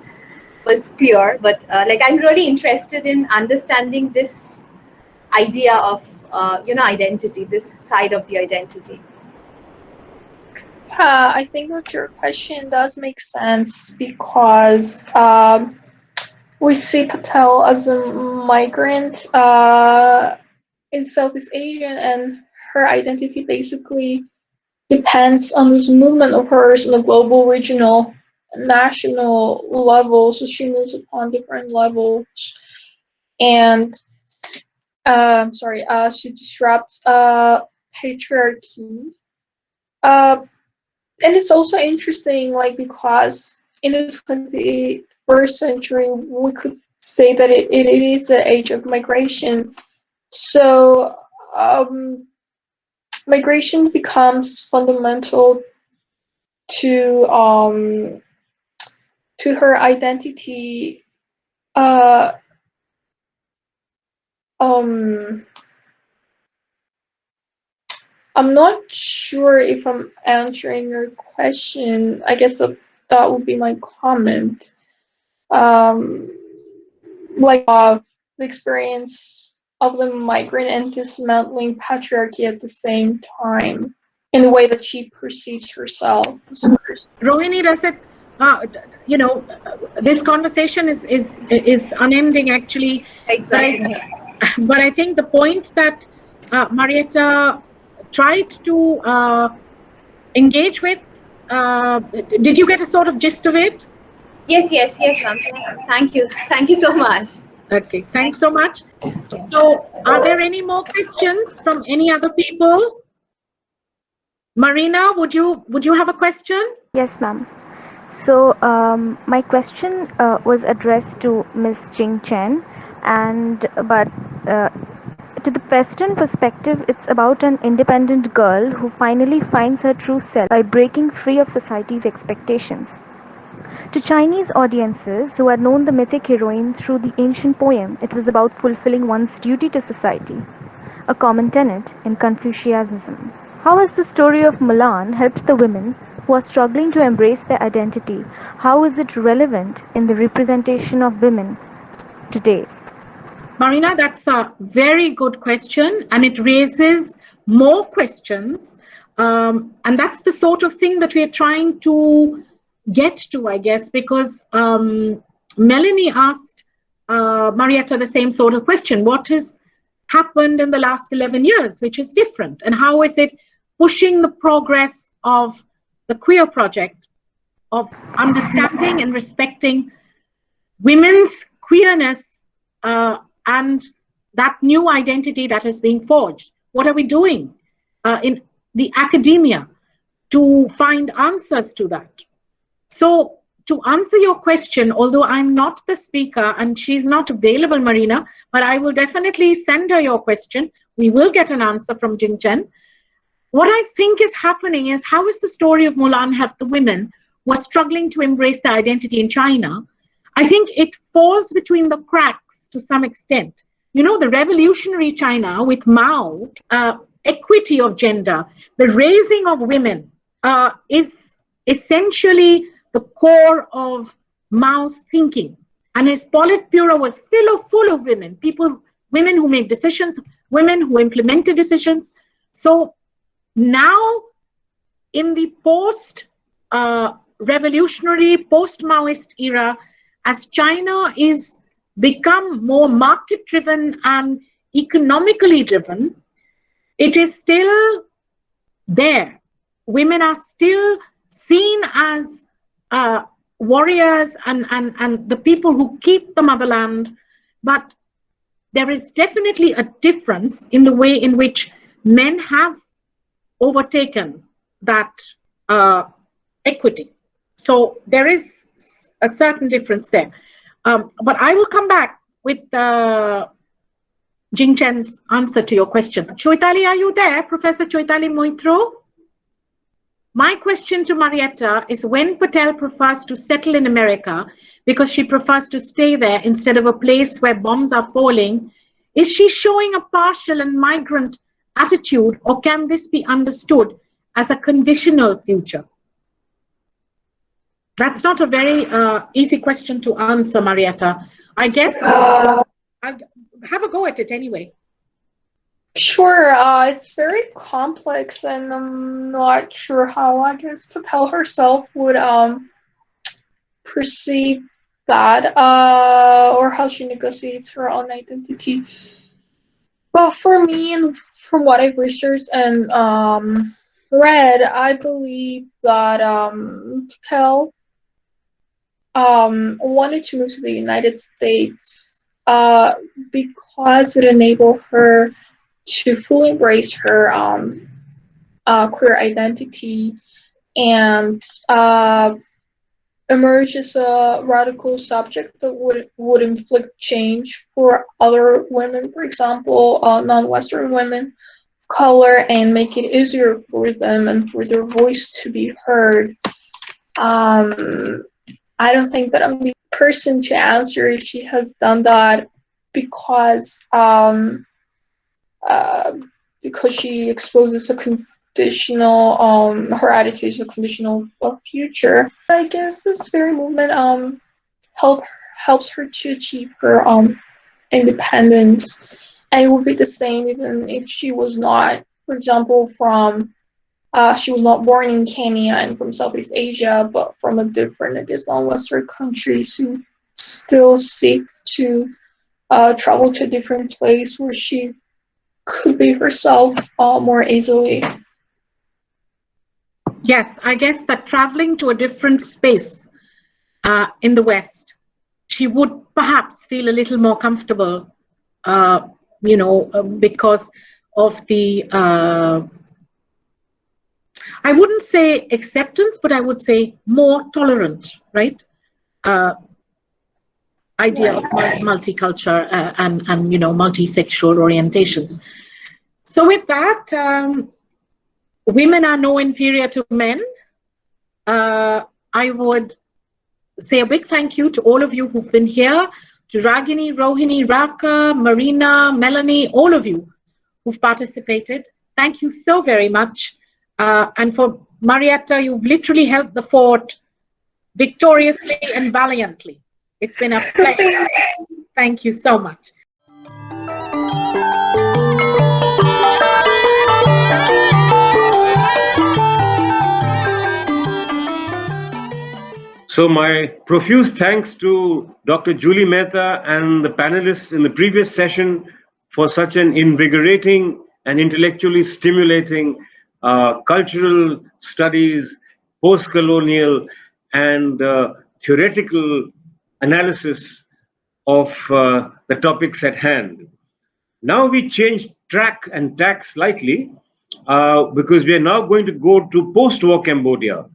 was clear, but like, I'm really interested in understanding this idea of identity, this side of the identity. I think that your question does make sense, because we see Patel as a migrant in Southeast Asia, and her identity basically depends on this movement of hers in the global regional national level, so she moves upon different levels, and she disrupts patriarchy. And it's also interesting, like, because in the 21st century, we could say that it is the age of migration. So migration becomes fundamental to her identity. I'm not sure if I'm answering your question. I guess that would be my comment. Like the experience of the migrant and dismantling patriarchy at the same time, in the way that she perceives herself. Rohini, does it? This conversation is unending, actually. Exactly. But I think the point that Marietta tried to engage with, did you get a sort of gist of it? Yes, ma'am. Thank you so much. Okay, thanks so much. So, are there any more questions from any other people? Marina, would you have a question? Yes, ma'am. So my question was addressed to Ms. Jing Chen, but to the Western perspective, it's about an independent girl who finally finds her true self by breaking free of society's expectations. To Chinese audiences who had known the mythic heroine through the ancient poem, it was about fulfilling one's duty to society, a common tenet in Confucianism. How has the story of Mulan helped the women who are struggling to embrace their identity? How is it relevant in the representation of women today? Marina, that's a very good question, and it raises more questions. And that's the sort of thing that we're trying to get to, I guess, because Melanie asked Marietta the same sort of question. What has happened in the last 11 years, which is different? And how is it pushing the progress of the queer project of understanding and respecting women's queerness and that new identity that is being forged? What are we doing in the academia to find answers to that? So to answer your question, although I'm not the speaker and she's not available, Marina, but I will definitely send her your question. We will get an answer from Jing Chen. What I think is happening is, how is the story of Mulan helped the women who are struggling to embrace their identity in China? I think it falls between the cracks to some extent. You know, the revolutionary China with Mao, equity of gender, the raising of women is essentially the core of Mao's thinking. And his Politburo was full of women, women who made decisions, women who implemented decisions. So now, in the post-revolutionary, post-Maoist era, as China is become more market-driven and economically driven, it is still there. Women are still seen as warriors and the people who keep the motherland, but there is definitely a difference in the way in which men have overtaken that equity. So there is a certain difference there. But I will come back with Jing Chen's answer to your question. Choitali, are you there? Professor Choitali Moitro? My question to Marietta is, when Patel prefers to settle in America because she prefers to stay there instead of a place where bombs are falling, is she showing a partial and migrant attitude, or can this be understood as a conditional future? That's not a very easy question to answer, Marietta. I guess I'll have a go at it anyway. Sure, it's very complex, and I'm not sure how, I guess, Patel herself would perceive that, or how she negotiates her own identity. But for me, and from what I've researched and read, I believe that Patel wanted to move to the United States because it enabled her to fully embrace her queer identity and emerge as a radical subject that would inflict change for other women, for example, non-Western women of color, and make it easier for them and for their voice to be heard. I don't think that I'm the person to answer if she has done that because she exposes a conditional her attitude is a conditional future. I guess this very movement helps her to achieve her independence, and it would be the same even if she was not, for example, from she was not born in Kenya and from Southeast Asia, but from a different, I guess, non-Western country. She still seek to travel to a different place where she could be herself more easily. Yes, I guess that traveling to a different space in the West, she would perhaps feel a little more comfortable, because of the, I wouldn't say acceptance, but I would say more tolerant, right? Idea of multicultural and multi-sexual orientations. So with that, women are no inferior to men. I would say a big thank you to all of you who've been here, to Ragini, Rohini, Raka, Marina, Melanie, all of you who've participated. Thank you so very much. And for Marietta, you've literally held the fort victoriously and valiantly. It's been a pleasure. Thank you so much. So my profuse thanks to Dr. Julie Mehta and the panelists in the previous session for such an invigorating and intellectually stimulating cultural studies, post-colonial and theoretical analysis of the topics at hand. Now we change track and tack slightly because we are now going to go to post-war Cambodia,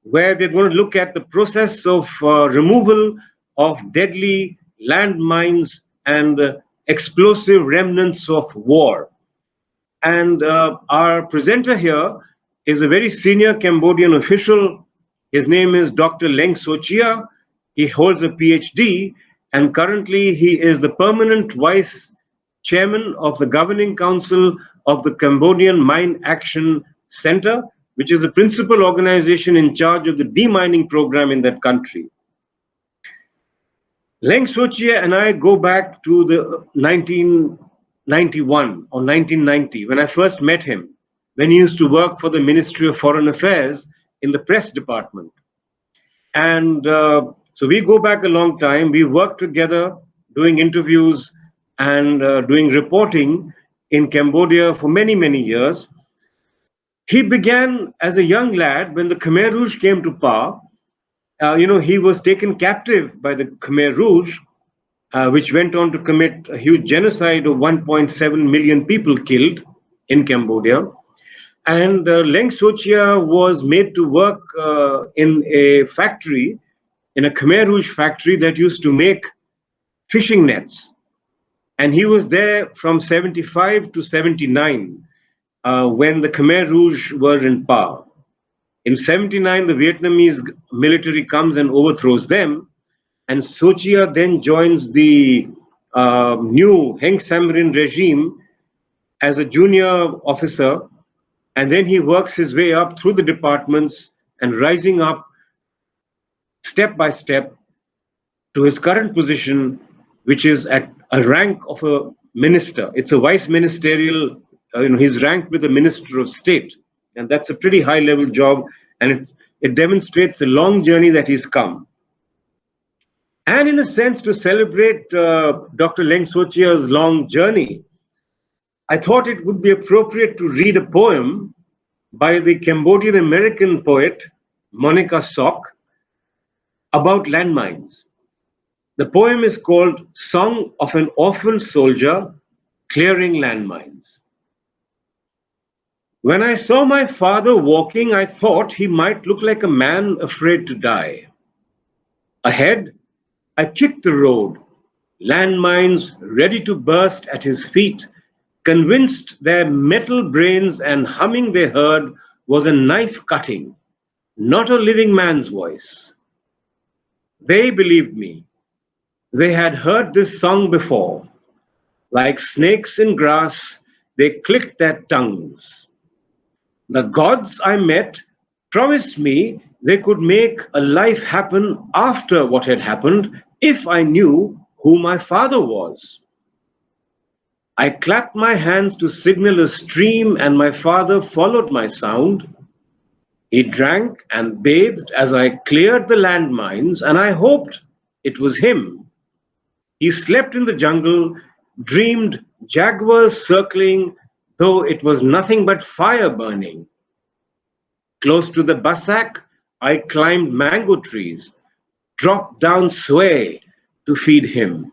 where we're going to look at the process of removal of deadly landmines and explosive remnants of war. And our presenter here is a very senior Cambodian official. His name is Dr. Leng Sochea. He holds a PhD, and currently he is the permanent vice chairman of the governing council of the Cambodian Mine Action Center, which is the principal organization in charge of the demining program in that country. Leng Sochea and I go back to the 1991 or 1990, when I first met him, when he used to work for the Ministry of Foreign Affairs in the press department. And so we go back a long time. We worked together doing interviews and doing reporting in Cambodia for many, many years. He began as a young lad when the Khmer Rouge came to power. He was taken captive by the Khmer Rouge, which went on to commit a huge genocide of 1.7 million people killed in Cambodia. And Leng Sochea was made to work in a factory, in a Khmer Rouge factory that used to make fishing nets. And he was there from 75 to 79 when the Khmer Rouge were in power. In 79, the Vietnamese military comes and overthrows them. And Sochea then joins the new Heng Samrin regime as a junior officer. And then he works his way up through the departments and rising up step by step to his current position, which is at a rank of a minister. It's a vice ministerial, he's ranked with the Minister of State. And that's a pretty high level job. And it demonstrates a long journey that he's come. And in a sense, to celebrate Dr. Leng Sochea's long journey, I thought it would be appropriate to read a poem by the Cambodian American poet, Monica Sok, about landmines. The poem is called Song of an Orphaned Soldier Clearing Landmines. When I saw my father walking, I thought he might look like a man afraid to die. Ahead, I kicked the road, landmines ready to burst at his feet, convinced their metal brains and humming they heard was a knife cutting, not a living man's voice. They believed me. They had heard this song before. Like snakes in grass, they clicked their tongues. The gods I met promised me they could make a life happen after what had happened if I knew who my father was. I clapped my hands to signal a stream, and my father followed my sound. He drank and bathed as I cleared the landmines, and I hoped it was him. He slept in the jungle, dreamed jaguars circling, though it was nothing but fire burning. Close to the Basak, I climbed mango trees, dropped down sway to feed him.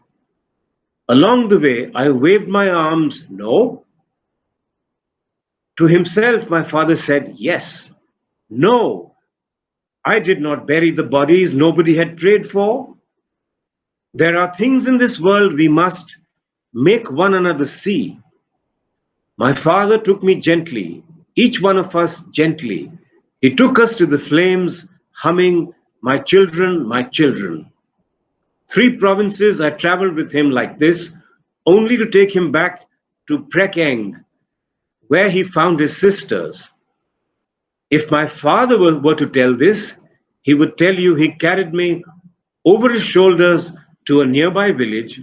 Along the way, I waved my arms, no. To himself, my father said, yes, no. I did not bury the bodies nobody had prayed for. There are things in this world we must make one another see. My father took me gently, each one of us gently. He took us to the flames, humming, my children, my children. 3 provinces I traveled with him like this, only to take him back to Prekeng, where he found his sisters. If my father were to tell this, he would tell you he carried me over his shoulders to a nearby village,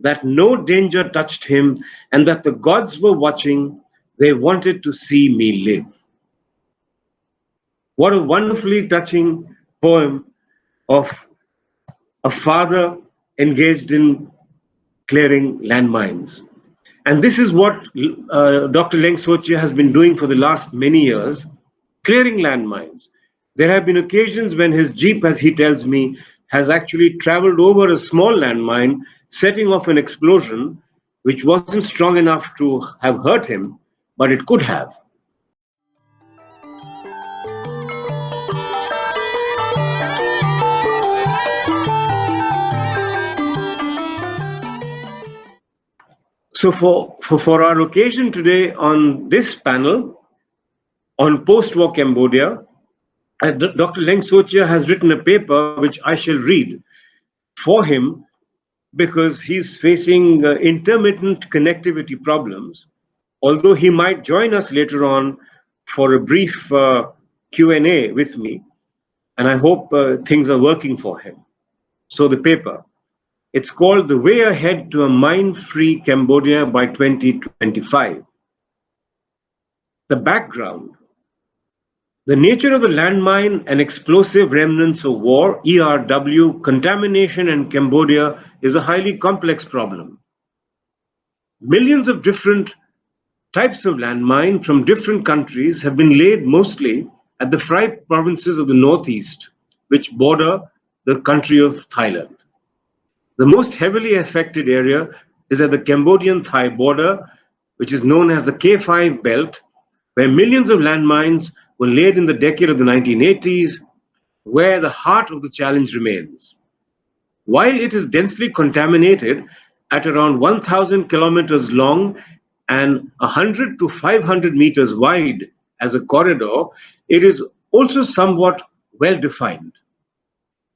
that no danger touched him, and that the gods were watching. They wanted to see me live. What a wonderfully touching poem of a father engaged in clearing landmines. And this is what Dr. Leng Sochea has been doing for the last many years, clearing landmines. There have been occasions when his jeep, as he tells me, has actually traveled over a small landmine, setting off an explosion which wasn't strong enough to have hurt him, but it could have. So for our occasion today on this panel on post-war Cambodia, Dr. Leng Sochea has written a paper which I shall read for him because he's facing intermittent connectivity problems, although he might join us later on for a brief Q&A with me, and I hope things are working for him. So the paper, it's called The Way Ahead to a Mine-Free Cambodia by 2025. The background. The nature of the landmine and explosive remnants of war, ERW, contamination in Cambodia is a highly complex problem. Millions of different types of landmine from different countries have been laid mostly at the 5 provinces of the northeast, which border the country of Thailand. The most heavily affected area is at the Cambodian-Thai border, which is known as the K5 belt, where millions of landmines were laid in the decade of the 1980s, where the heart of the challenge remains. While it is densely contaminated at around 1,000 kilometers long and 100 to 500 meters wide as a corridor, it is also somewhat well defined.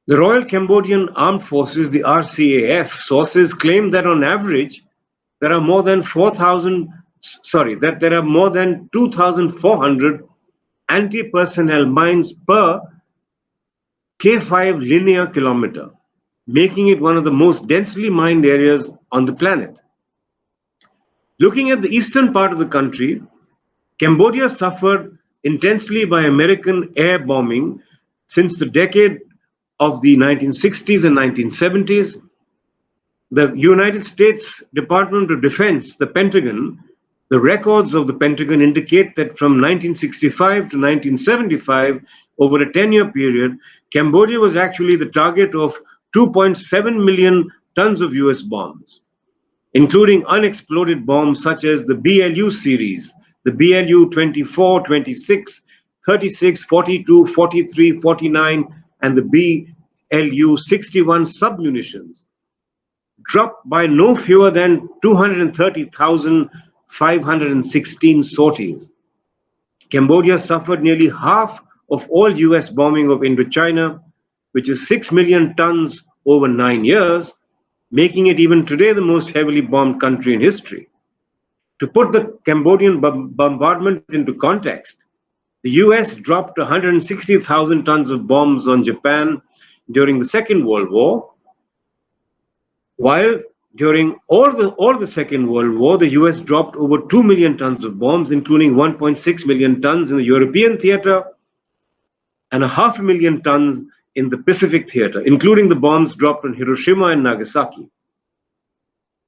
The Royal Cambodian Armed Forces, the RCAF, sources claim that on average, there are more than 2,400 anti-personnel mines per K5 linear kilometer, making it one of the most densely mined areas on the planet. Looking at the eastern part of the country, Cambodia suffered intensely by American air bombing since the decade of the 1960s and 1970s. The United States Department of Defense, the Pentagon, The records of the Pentagon indicate that from 1965 to 1975, over a 10-year period, Cambodia was actually the target of 2.7 million tons of US bombs, including unexploded bombs such as the BLU series, the BLU 24, 26, 36, 42, 43, 49, and the BLU 61 submunitions, dropped by no fewer than 230,516 sorties. Cambodia suffered nearly half of all US bombing of Indochina, which is 6 million tons over 9 years, making it even today the most heavily bombed country in history. To put the Cambodian bombardment into context, the US dropped 160,000 tons of bombs on Japan during the Second World War, while during all the Second World War, the US dropped over 2 million tons of bombs, including 1.6 million tons in the European theater and 500,000 tons in the Pacific theater, including the bombs dropped on Hiroshima and Nagasaki,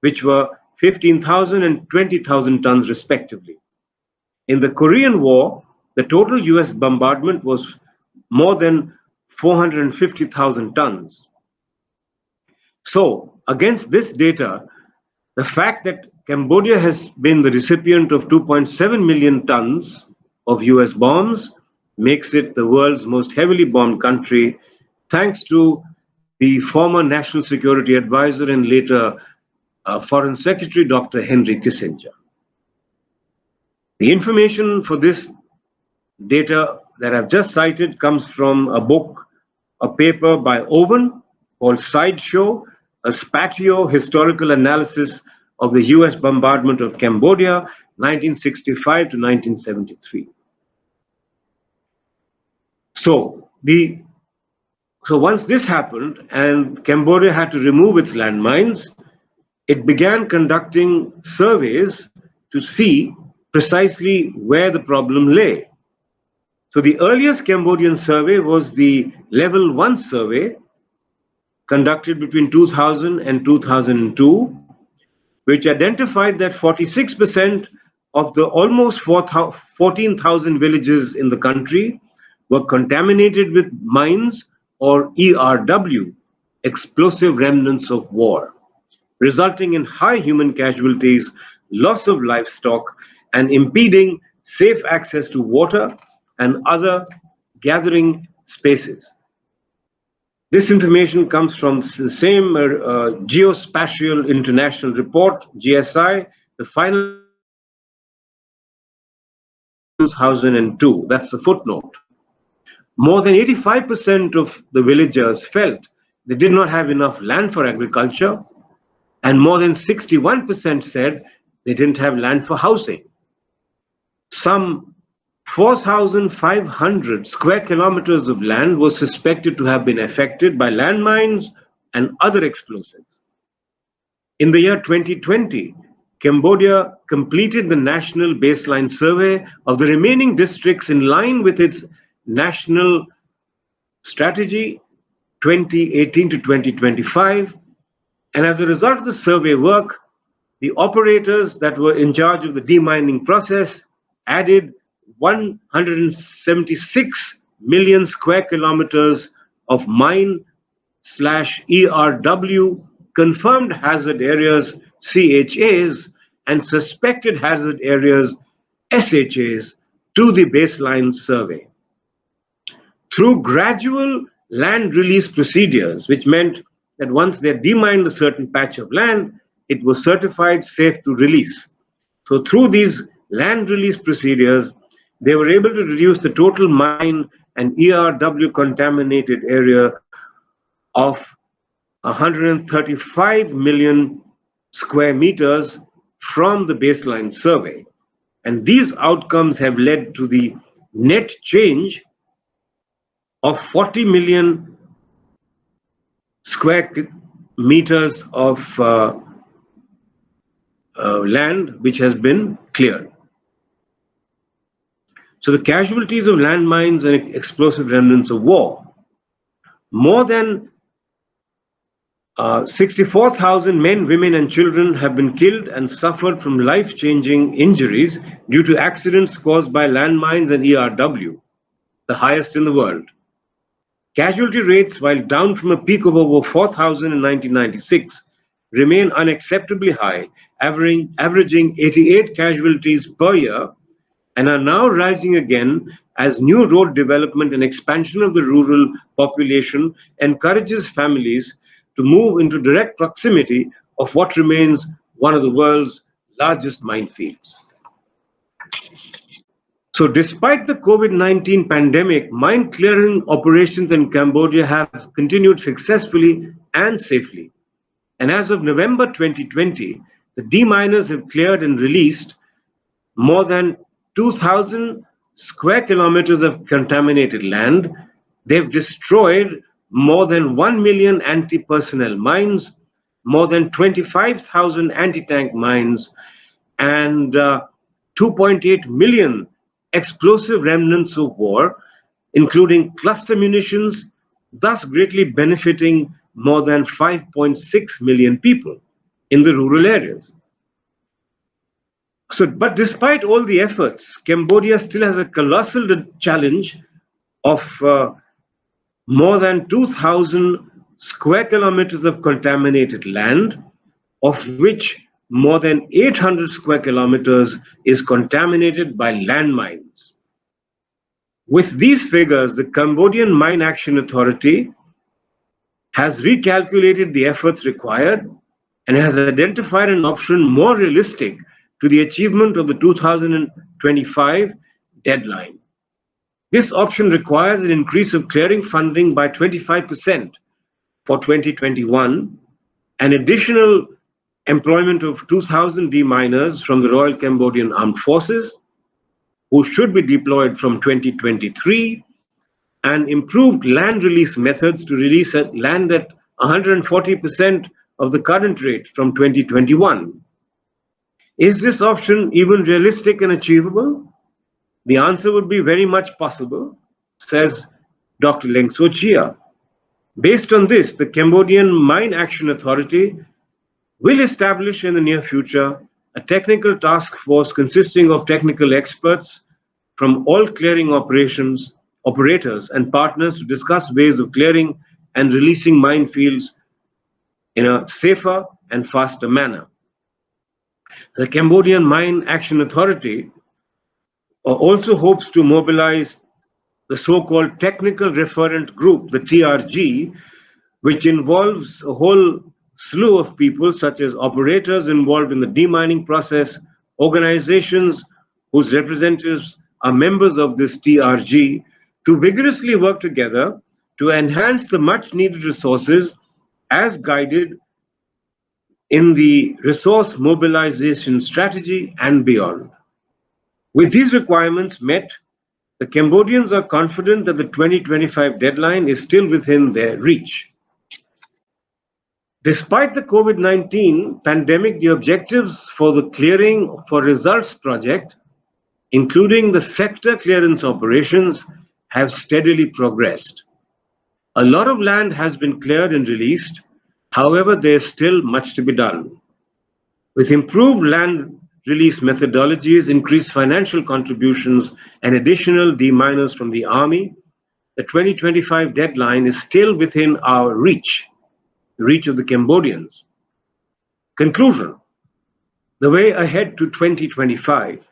which were 15,000 and 20,000 tons respectively. In the Korean War, the total US bombardment was more than 450,000 tons. So, against this data, the fact that Cambodia has been the recipient of 2.7 million tons of US bombs makes it the world's most heavily bombed country, thanks to the former National Security Advisor and later Foreign Secretary Dr. Henry Kissinger. The information for this data that I've just cited comes from a book, a paper by Owen called Sideshow, a spatio historical analysis of the US bombardment of Cambodia, 1965 to 1973. So once this happened and Cambodia had to remove its landmines, it began conducting surveys to see precisely where the problem lay. So the earliest Cambodian survey was the Level 1 survey conducted between 2000 and 2002, which identified that 46% of the almost 14,000 villages in the country were contaminated with mines or ERW, explosive remnants of war, resulting in high human casualties, loss of livestock, and impeding safe access to water and other gathering spaces. This information comes from the same Geospatial International Report, GSI, the final 2002. That's the footnote. More than 85% of the villagers felt they did not have enough land for agriculture, and more than 61% said they didn't have land for housing. Some 4,500 square kilometers of land was suspected to have been affected by landmines and other explosives. In the year 2020, Cambodia completed the national baseline survey of the remaining districts in line with its national strategy 2018 to 2025. And as a result of the survey work, the operators that were in charge of the demining process added 176 million square kilometers of mine/ERW, confirmed hazard areas CHAs, and suspected hazard areas SHAs to the baseline survey. Through gradual land release procedures, which meant that once they demined a certain patch of land, it was certified safe to release. So through these land release procedures, they were able to reduce the total mine and ERW contaminated area of 135 million square meters from the baseline survey. And these outcomes have led to the net change of 40 million square meters of land which has been cleared. So the casualties of landmines and explosive remnants of war, more than 64,000 men, women, and children have been killed and suffered from life-changing injuries due to accidents caused by landmines and ERW, the highest in the world. Casualty rates, while down from a peak of over 4,000 in 1996, remain unacceptably high, averaging 88 casualties per year, and are now rising again as new road development and expansion of the rural population encourages families to move into direct proximity of what remains one of the world's largest minefields. So despite the COVID-19 pandemic, mine clearing operations in Cambodia have continued successfully and safely. And as of November 2020, the deminers have cleared and released more than 2,000 square kilometers of contaminated land. They've destroyed more than 1 million anti-personnel mines, more than 25,000 anti-tank mines, and 2.8 million explosive remnants of war, including cluster munitions, thus greatly benefiting more than 5.6 million people in the rural areas. But despite all the efforts, Cambodia still has a colossal challenge of more than 2,000 square kilometers of contaminated land, of which more than 800 square kilometers is contaminated by landmines. With these figures, the Cambodian Mine Action Authority has recalculated the efforts required and has identified an option more realistic to the achievement of the 2025 deadline. This option requires an increase of clearing funding by 25% for 2021, an additional employment of 2,000 deminers from the Royal Cambodian Armed Forces, who should be deployed from 2023, and improved land release methods to release land at 140% of the current rate from 2021. Is this option even realistic and achievable? The answer would be very much possible, says Dr. Leng Sochea. Based on this, the Cambodian Mine Action Authority will establish in the near future a technical task force consisting of technical experts from all clearing operators and partners to discuss ways of clearing and releasing minefields in a safer and faster manner. The Cambodian Mine Action Authority also hopes to mobilize the so-called Technical Referent Group, the TRG, which involves a whole slew of people such as operators involved in the demining process, organizations whose representatives are members of this TRG, to vigorously work together to enhance the much needed resources as guided in the resource mobilization strategy and beyond. With these requirements met, the Cambodians are confident that the 2025 deadline is still within their reach. Despite the COVID-19 pandemic, the objectives for the Clearing for Results project, including the sector clearance operations, have steadily progressed. A lot of land has been cleared and released. However, there is still much to be done. With improved land release methodologies, increased financial contributions, and additional deminers from the Army, the 2025 deadline is still within our reach, the reach of the Cambodians. Conclusion: the way ahead to 2025.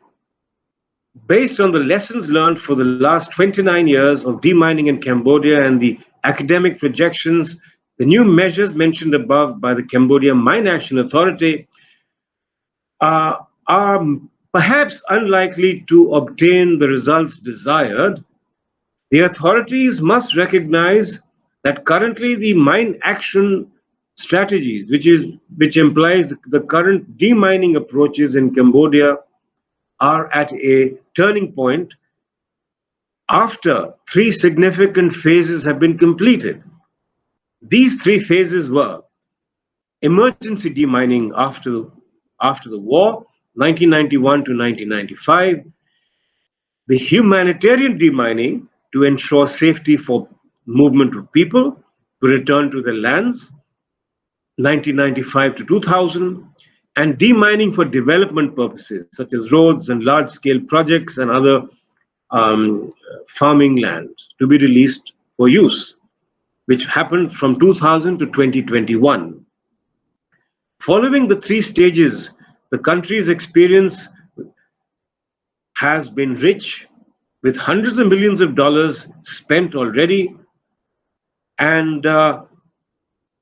Based on the lessons learned for the last 29 years of demining in Cambodia and the academic projections, the new measures mentioned above by the Cambodia Mine Action Authority are perhaps unlikely to obtain the results desired. The authorities must recognize that currently the mine action strategies, which implies the current demining approaches in Cambodia, are at a turning point after 3 significant phases have been completed. These 3 phases were emergency demining after the war, 1991 to 1995, the humanitarian demining to ensure safety for movement of people to return to their lands, 1995 to 2000, and demining for development purposes, such as roads and large-scale projects and other farming lands to be released for use, which happened from 2000 to 2021. Following the three stages, the country's experience has been rich, with hundreds of millions of dollars spent already. And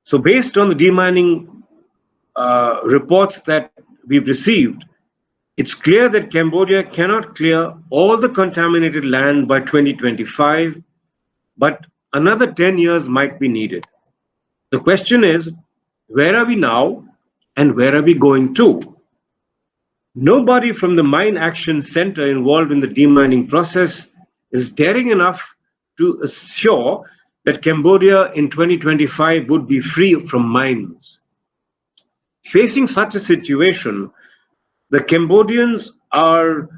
so based on the demining reports that we've received, it's clear that Cambodia cannot clear all the contaminated land by 2025, but another 10 years might be needed. The question is, where are we now and where are we going to? Nobody from the Mine Action Center involved in the demining process is daring enough to assure that Cambodia in 2025 would be free from mines. Facing such a situation, the Cambodians are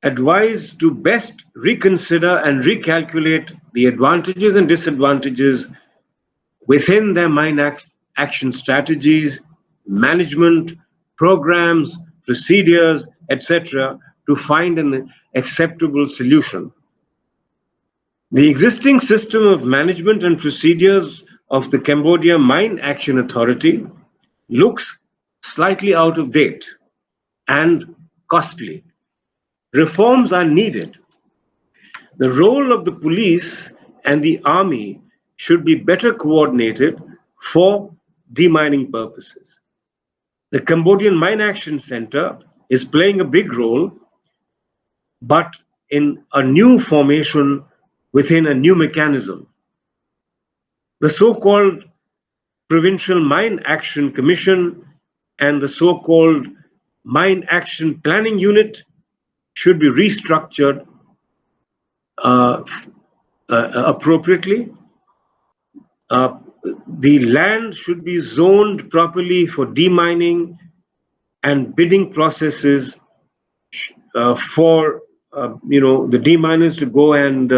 advised to best reconsider and recalculate the advantages and disadvantages within their mine action strategies, management, programs, procedures, etc., to find an acceptable solution. The existing system of management and procedures of the Cambodia Mine Action Authority looks slightly out of date and costly. Reforms are needed. The role of the police and the army should be better coordinated for demining purposes. The Cambodian Mine Action Center is playing a big role, but in a new formation within a new mechanism. The so-called Provincial Mine Action Commission and the so-called Mine Action Planning Unit should be restructured appropriately. The land should be zoned properly for demining, and bidding processes for the deminers to go and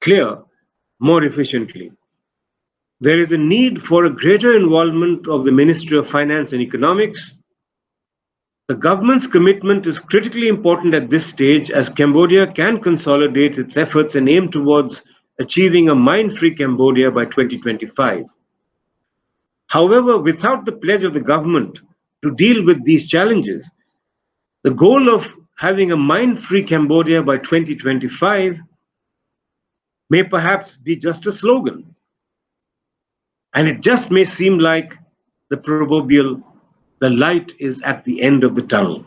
clear more efficiently. There is a need for a greater involvement of the Ministry of Finance and Economics. The government's commitment is critically important at this stage, as Cambodia can consolidate its efforts and aim towards achieving a mine-free Cambodia by 2025. However, without the pledge of the government to deal with these challenges, the goal of having a mine-free Cambodia by 2025 may perhaps be just a slogan. And it just may seem like the proverbial, the light is at the end of the tunnel.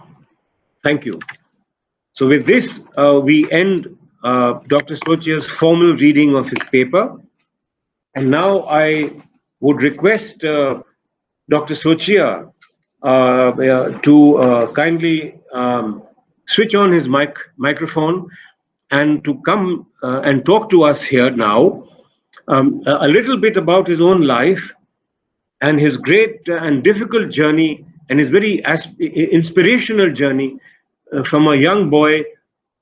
Thank you. So with this, we end Dr. Sochea's formal reading of his paper. And now I would request Dr. Sochea to kindly switch on his microphone and to come and talk to us here now a little bit about his own life and his great and difficult journey and his very inspirational journey from a young boy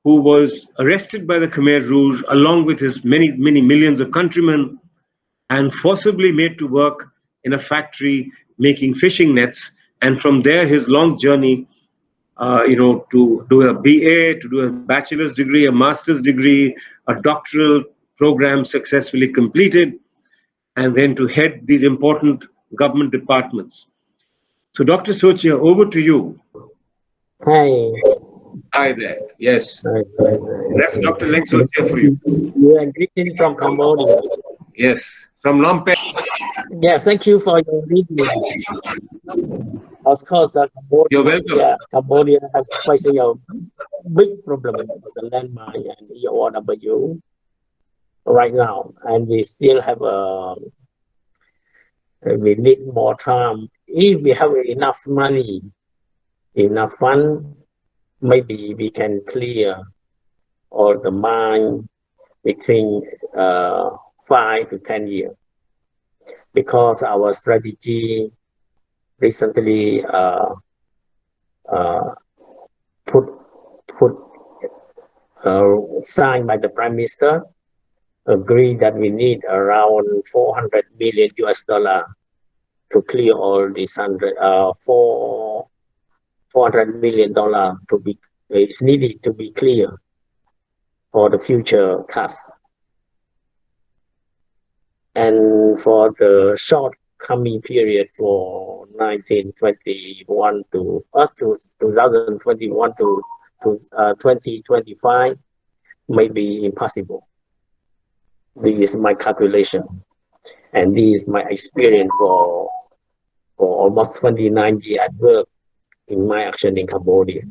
who was arrested by the Khmer Rouge along with his many millions of countrymen and forcibly made to work in a factory making fishing nets, and from there his long journey to do a BA, to do a bachelor's degree, a master's degree, a doctoral program successfully completed, and then to head these important government departments. So Dr. Sochea, over to you. Hi. Hi there. Yes. Hi. That's Dr. Leng Sochea for you. You are greeting from Cambodia. Yes, from Phnom Penh. Yes, thank you for your reading. Of course, Cambodia, You're welcome. Yeah, Cambodia has facing a big problem with the landmine and EOW right now, and we still have we need more time. If we have enough money, enough fund, maybe we can clear all the mine between 5 to 10 years, because our strategy recently signed by the Prime Minister, agree that we need around 400 million US dollar to clear all these $400 million to be is needed to be clear for the future cuts. And for the short coming period for 1921 to 2021 to 2025 may be impossible. This is my calculation, and this is my experience for almost 29 years at work in my action in Cambodia.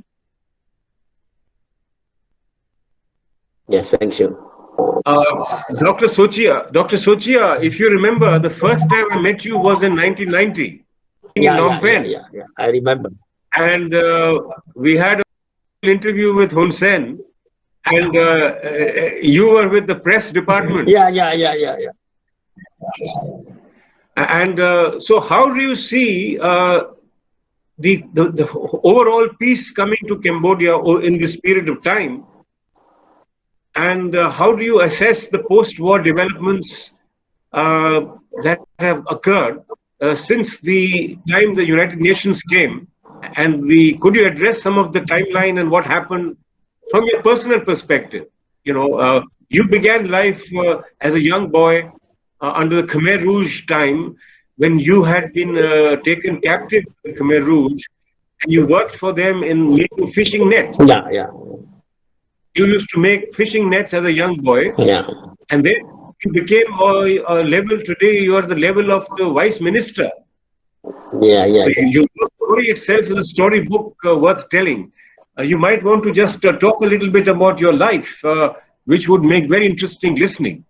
Yes, thank you. Dr. Sochea, if you remember, the first time I met you was in 1990 in Phnom Penh. Yeah, I remember. And we had an interview with Hun Sen, and you were with the press department. Yeah. And so how do you see the overall peace coming to Cambodia in this period of time? And how do you assess the post-war developments that have occurred since the time the United Nations came? And could you address some of the timeline and what happened from your personal perspective? You know, you began life as a young boy under the Khmer Rouge time, when you had been taken captive by the Khmer Rouge, and you worked for them in making fishing nets. Yeah. You used to make fishing nets as a young boy. Yeah. And then you became a level, today you are the level of the vice minister. Yeah. So your story itself is a storybook worth telling. You might want to just talk a little bit about your life, which would make very interesting listening.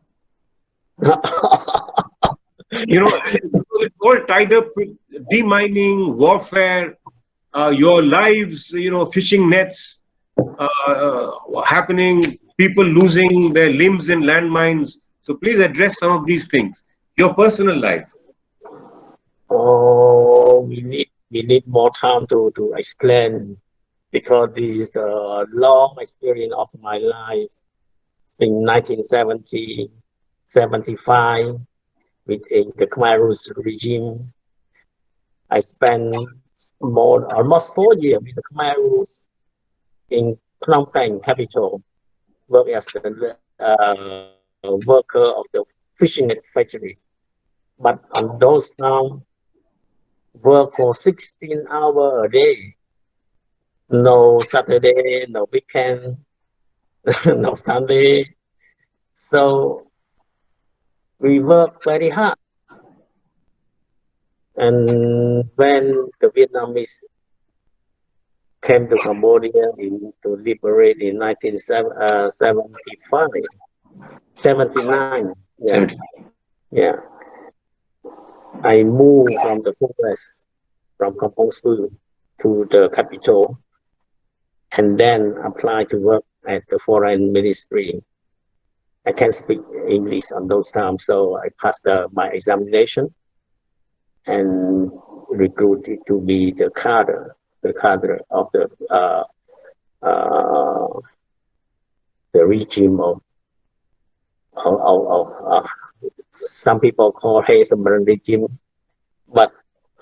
You know, it's all tied up with demining, warfare, your lives, you know, fishing nets happening, people losing their limbs in landmines. So please address some of these things. Your personal life. Oh, we need more time to explain, because this is a long experience of my life since 1970, 75 within the Khmer Rogue Regime. I spent almost 4 years with the Khmer Rogue in Phnom Penh capital, work as the worker of the fishing net factories. But on those times, work for 16 hours a day. No Saturday, no weekend, no Sunday. So we work very hard. And when the Vietnamese came to Cambodia to liberate in 79. Yeah. I moved from the forest, from Kampong Speu to the capital, and then applied to work at the foreign ministry. I can't speak English on those times, so I passed my examination and recruited to be the cadre of the regime of some people call Khmer regime, but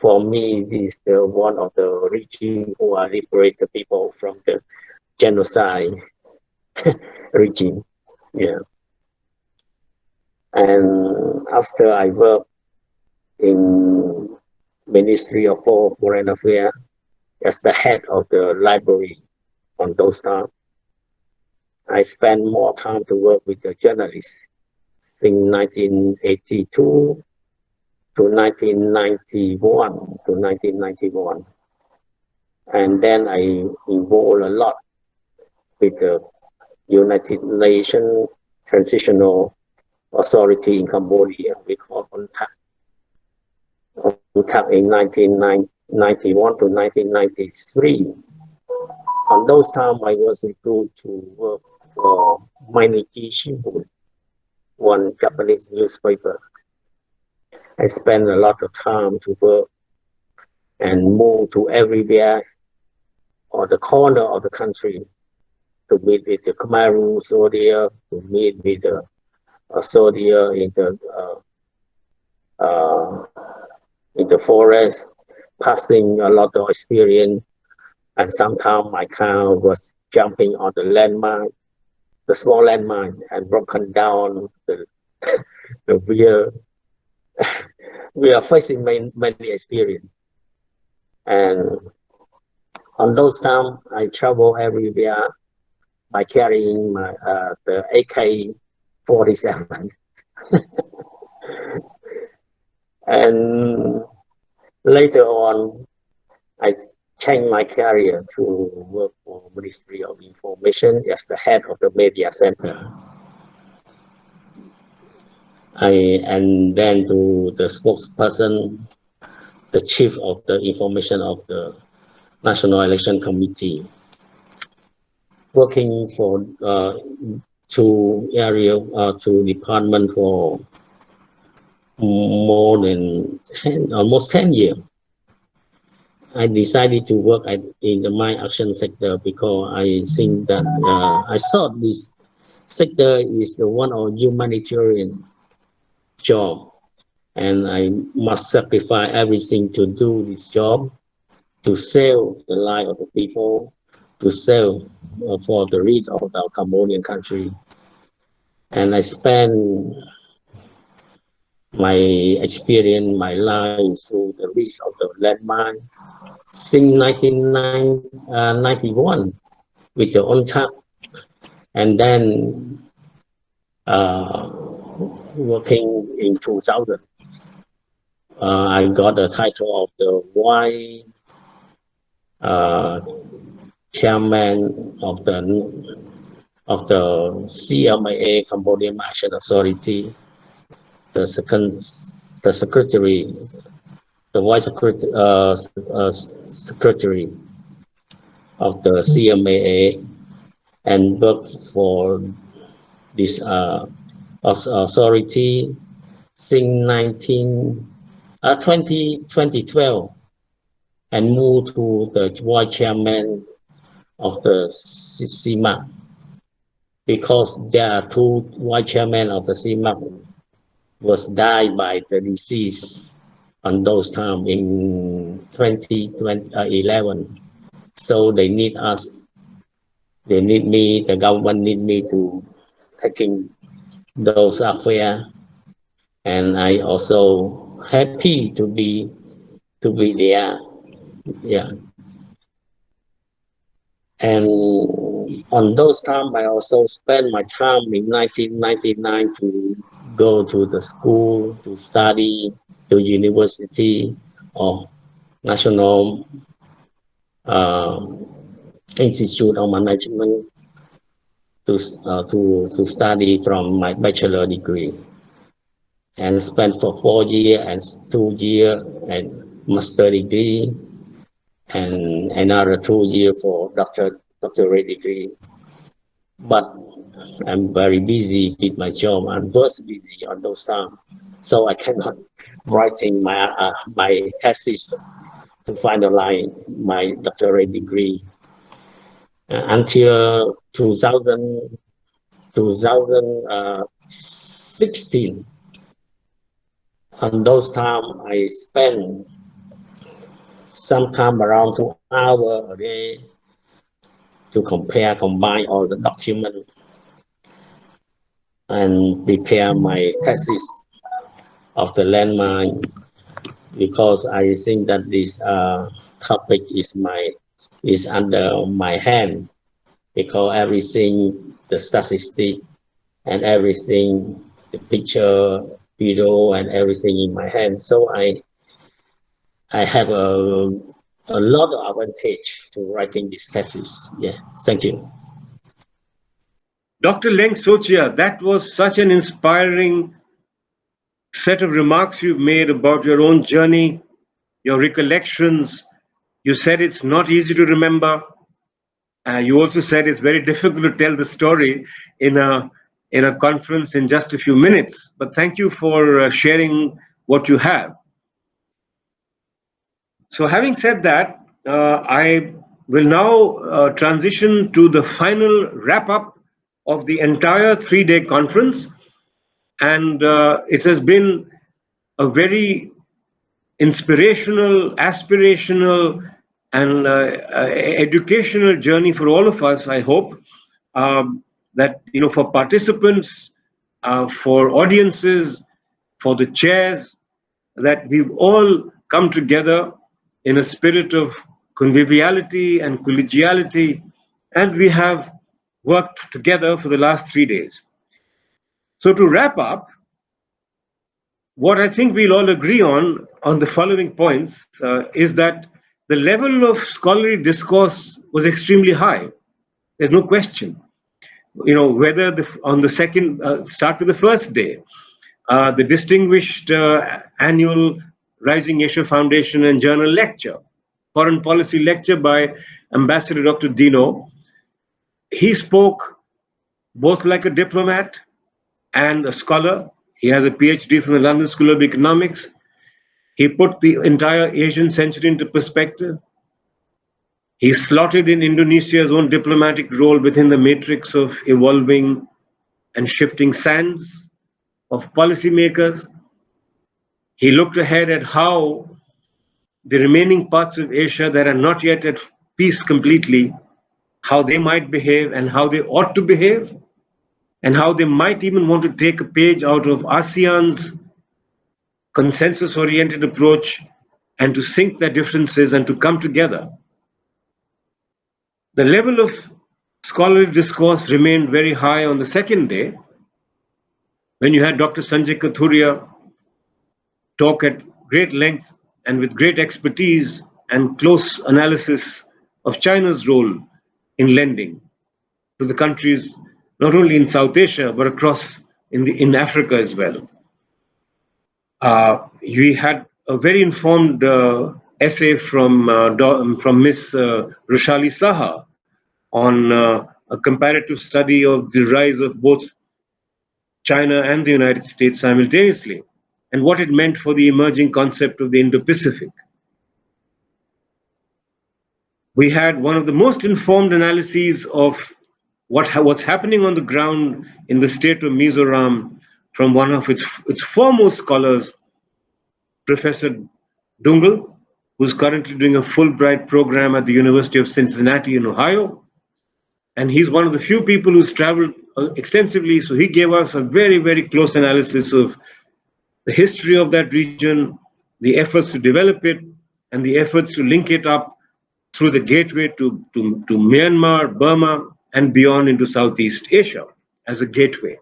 for me, this is the one of the regime who are liberate the people from the genocide regime. Yeah. And after I worked in Ministry of Foreign Affairs as the head of the library on those times, I spent more time to work with the journalists since 1982 to 1991 and then I involved a lot with the United Nations Transitional Authority in Cambodia. We call UNTAC in 1991 to 1993. On those times, I was recruited to work for Mainichi Shimbun, one Japanese newspaper. I spent a lot of time to work and move to everywhere or the corner of the country to meet with the Khmer Rogue soldier, to meet with the soldier in the in the forest, passing a lot of experience. And sometimes my car was jumping on the landmine, the small landmine, and broken down the wheel. We are facing many experience. And on those times, I travel everywhere by carrying my the AK-47. And later on, I changed my career to work for Ministry of Information as the head of the Media Center. And then to the spokesperson, the chief of the information of the National Election Committee, working for two department for more than almost 10 years. I decided to work in the mine action sector because I think that I thought this sector is the one of humanitarian job, and I must sacrifice everything to do this job, to save the life of the people, to save for the rid of our Cambodian country. And I spend my experience, my life through the risk of the landmine since 1991 with the UNTAP, and then working in 2000. I got the title of the Vice Chairman of the CMA Cambodia Mine Action Authority, the secretary, the vice secretary of the CMA, and worked for this authority since 2012, and moved to the vice chairman of the CMA, because there are two vice chairmen of the CMA was died by the disease on those time in 2011. So they need us, they need me, the government need me to taking those affairs, and I also happy to be there. Yeah. And on those times, I also spent my time in 1999 to go to the school to study to University of National Institute of Management to study from my bachelor degree, and spent for 4 years and 2 years and master degree, and another 2 years for doctorate degree. But I'm very busy with my job. I'm very busy on those times, so I cannot writing my my thesis to finalize my doctorate degree until 2016. On those times, I spend some time around 2 hours a day to combine all the documents and prepare my thesis of the landmine, because I think that this topic is under my hand, because everything, the statistic and everything, the picture, video, and everything in my hand. So I have a lot of advantage to writing this thesis. Yeah, thank you. Dr. Leng Sochea, that was such an inspiring set of remarks you've made about your own journey, your recollections. You said it's not easy to remember. You also said it's very difficult to tell the story in a conference in just a few minutes. But thank you for sharing what you have. So having said that, I will now transition to the final wrap-up of the entire 3-day conference. And it has been a very inspirational, aspirational, and educational journey for all of us, I hope, that, for participants, for audiences, for the chairs, that we've all come together in a spirit of conviviality and collegiality, and we have worked together for the last 3 days. So to wrap up, what I think we'll all agree on the following points is that the level of scholarly discourse was extremely high. There's no question. Whether on the second, start with the first day, the distinguished annual Rising Asia Foundation and Journal lecture, foreign policy lecture by Ambassador Dr. Dino. He spoke both like a diplomat and a scholar. He has a PhD from the London School of Economics. He put the entire Asian century into perspective. He slotted in Indonesia's own diplomatic role within the matrix of evolving and shifting sands of policymakers. He looked ahead at how the remaining parts of Asia that are not yet at peace completely, how they might behave and how they ought to behave, and how they might even want to take a page out of ASEAN's consensus-oriented approach and to sink their differences and to come together. The level of scholarly discourse remained very high on the second day, when you had Dr. Sanjay Kathuria talk at great length and with great expertise and close analysis of China's role in lending to the countries, not only in South Asia, but across in Africa as well. We had a very informed essay from Miss Roshali Saha on a comparative study of the rise of both China and the United States simultaneously, and what it meant for the emerging concept of the Indo-Pacific. We had one of the most informed analyses of what's happening on the ground in the state of Mizoram from one of its foremost scholars, Professor Dungal, who's currently doing a Fulbright program at the University of Cincinnati in Ohio. And he's one of the few people who's traveled extensively, so he gave us a very, very close analysis of the history of that region, the efforts to develop it, and the efforts to link it up through the gateway to Myanmar, Burma, and beyond into Southeast Asia as a gateway.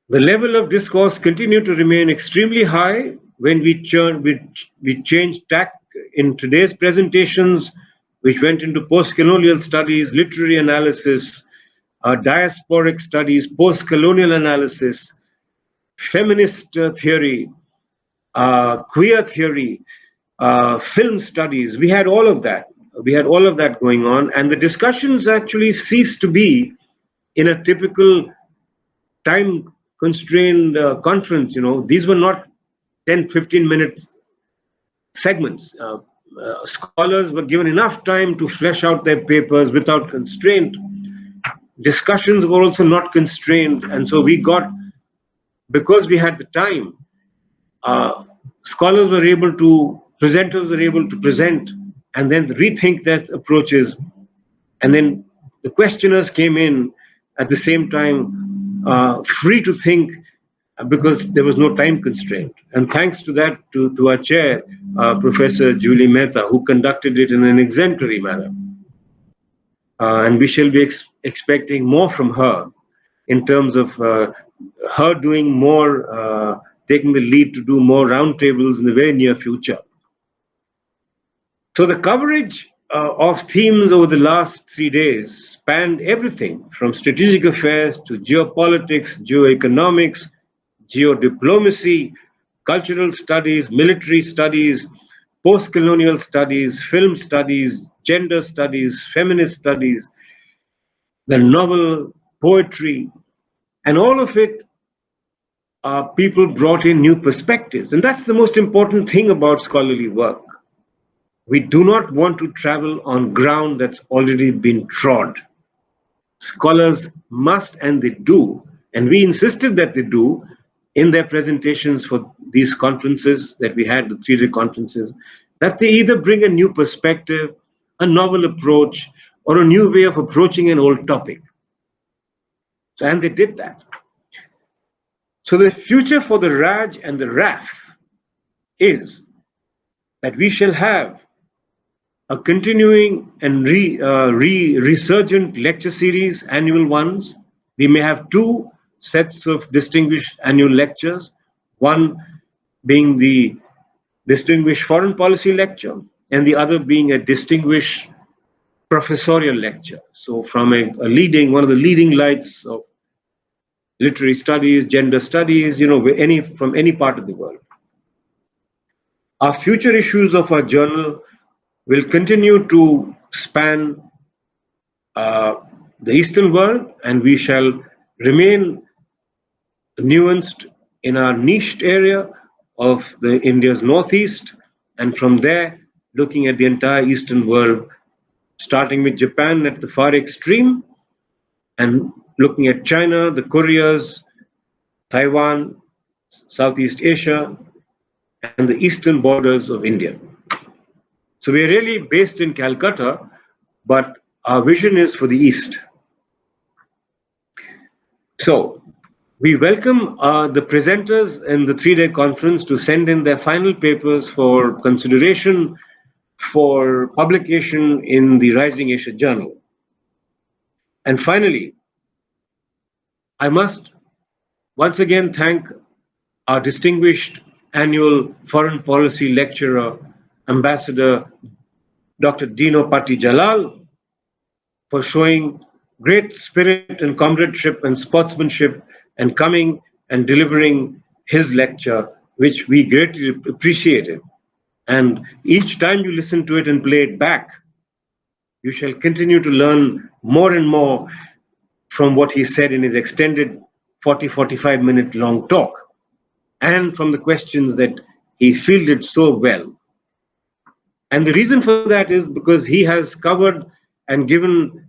The level of discourse continued to remain extremely high when we changed tack in today's presentations, which went into post-colonial studies, literary analysis, diasporic studies, post-colonial analysis, feminist theory, queer theory, film studies. We had all of that. We had all of that going on, and the discussions actually ceased to be in a typical time-constrained conference. These were not 10, 15-minute segments. Scholars were given enough time to flesh out their papers without constraint. Discussions were also not constrained, and so we got, because we had the time, scholars were able to, presenters were able to present and then rethink their approaches, and then the questioners came in at the same time, free to think, because there was no time constraint. And thanks to that, to our chair, Professor Julie Mehta, who conducted it in an exemplary manner. And we shall be expecting more from her in terms of her doing more, taking the lead to do more roundtables in the very near future. So the coverage of themes over the last 3 days spanned everything from strategic affairs to geopolitics, geoeconomics, geodiplomacy, cultural studies, military studies, post-colonial studies, film studies, gender studies, feminist studies, the novel, poetry, and all of it, people brought in new perspectives. And that's the most important thing about scholarly work. We do not want to travel on ground that's already been trod. Scholars must, and they do, and we insisted that they do, in their presentations for these conferences that we had, the 3-day conferences, that they either bring a new perspective, a novel approach, or a new way of approaching an old topic. And they did that. So the future for the Raj and the RAF is that we shall have a continuing and resurgent lecture series, annual ones. We may have 2 sets of distinguished annual lectures, one being the distinguished foreign policy lecture and the other being a distinguished professorial lecture. So from one of the leading lights of literary studies, gender studies, from any part of the world. Our future issues of our journal will continue to span the Eastern world, and we shall remain nuanced in our niched area of India's Northeast, and from there looking at the entire Eastern world, starting with Japan at the far extreme and looking at China, the Koreas, Taiwan, Southeast Asia, and the eastern borders of India. So we're really based in Calcutta, but our vision is for the East. So we welcome the presenters in the 3-day conference to send in their final papers for consideration for publication in the Rising Asia Journal. And finally, I must once again thank our distinguished annual foreign policy lecturer, Ambassador Dr. Dino Patti Jalal, for showing great spirit and comradeship and sportsmanship and coming and delivering his lecture, which we greatly appreciated. And each time you listen to it and play it back, you shall continue to learn more and more from what he said in his extended 45 minute long talk, and from the questions that he fielded so well. And the reason for that is because he has covered and given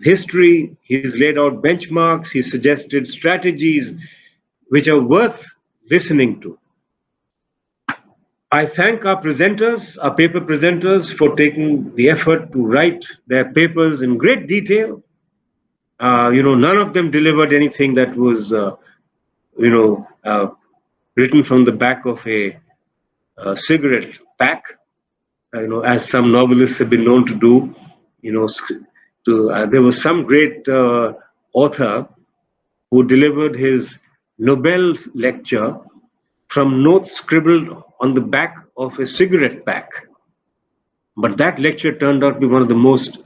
history, he's laid out benchmarks, he suggested strategies which are worth listening to. I thank our presenters, our paper presenters, for taking the effort to write their papers in great detail. None of them delivered anything that was, written from the back of a cigarette pack, as some novelists have been known to do. There was some great author who delivered his Nobel lecture from notes scribbled on the back of a cigarette pack. But that lecture turned out to be one of the most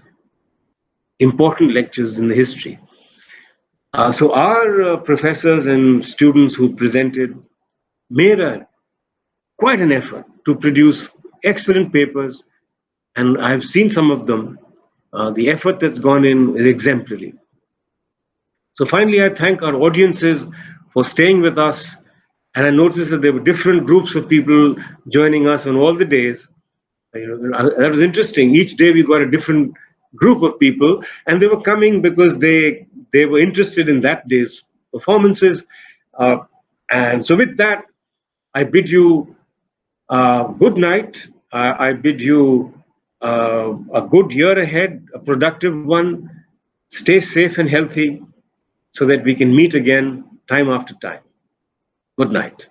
important lectures in the history. So our professors and students who presented made quite an effort to produce excellent papers, and I've seen some of them. The effort that's gone in is exemplary. So finally, I thank our audiences for staying with us, and I noticed that there were different groups of people joining us on all the days. That was interesting. Each day we got a different group of people, and they were coming because they were interested in that day's performances. And so with that, I bid you good night. I bid you a good year ahead, a productive one. Stay safe and healthy so that we can meet again time after time. Good night.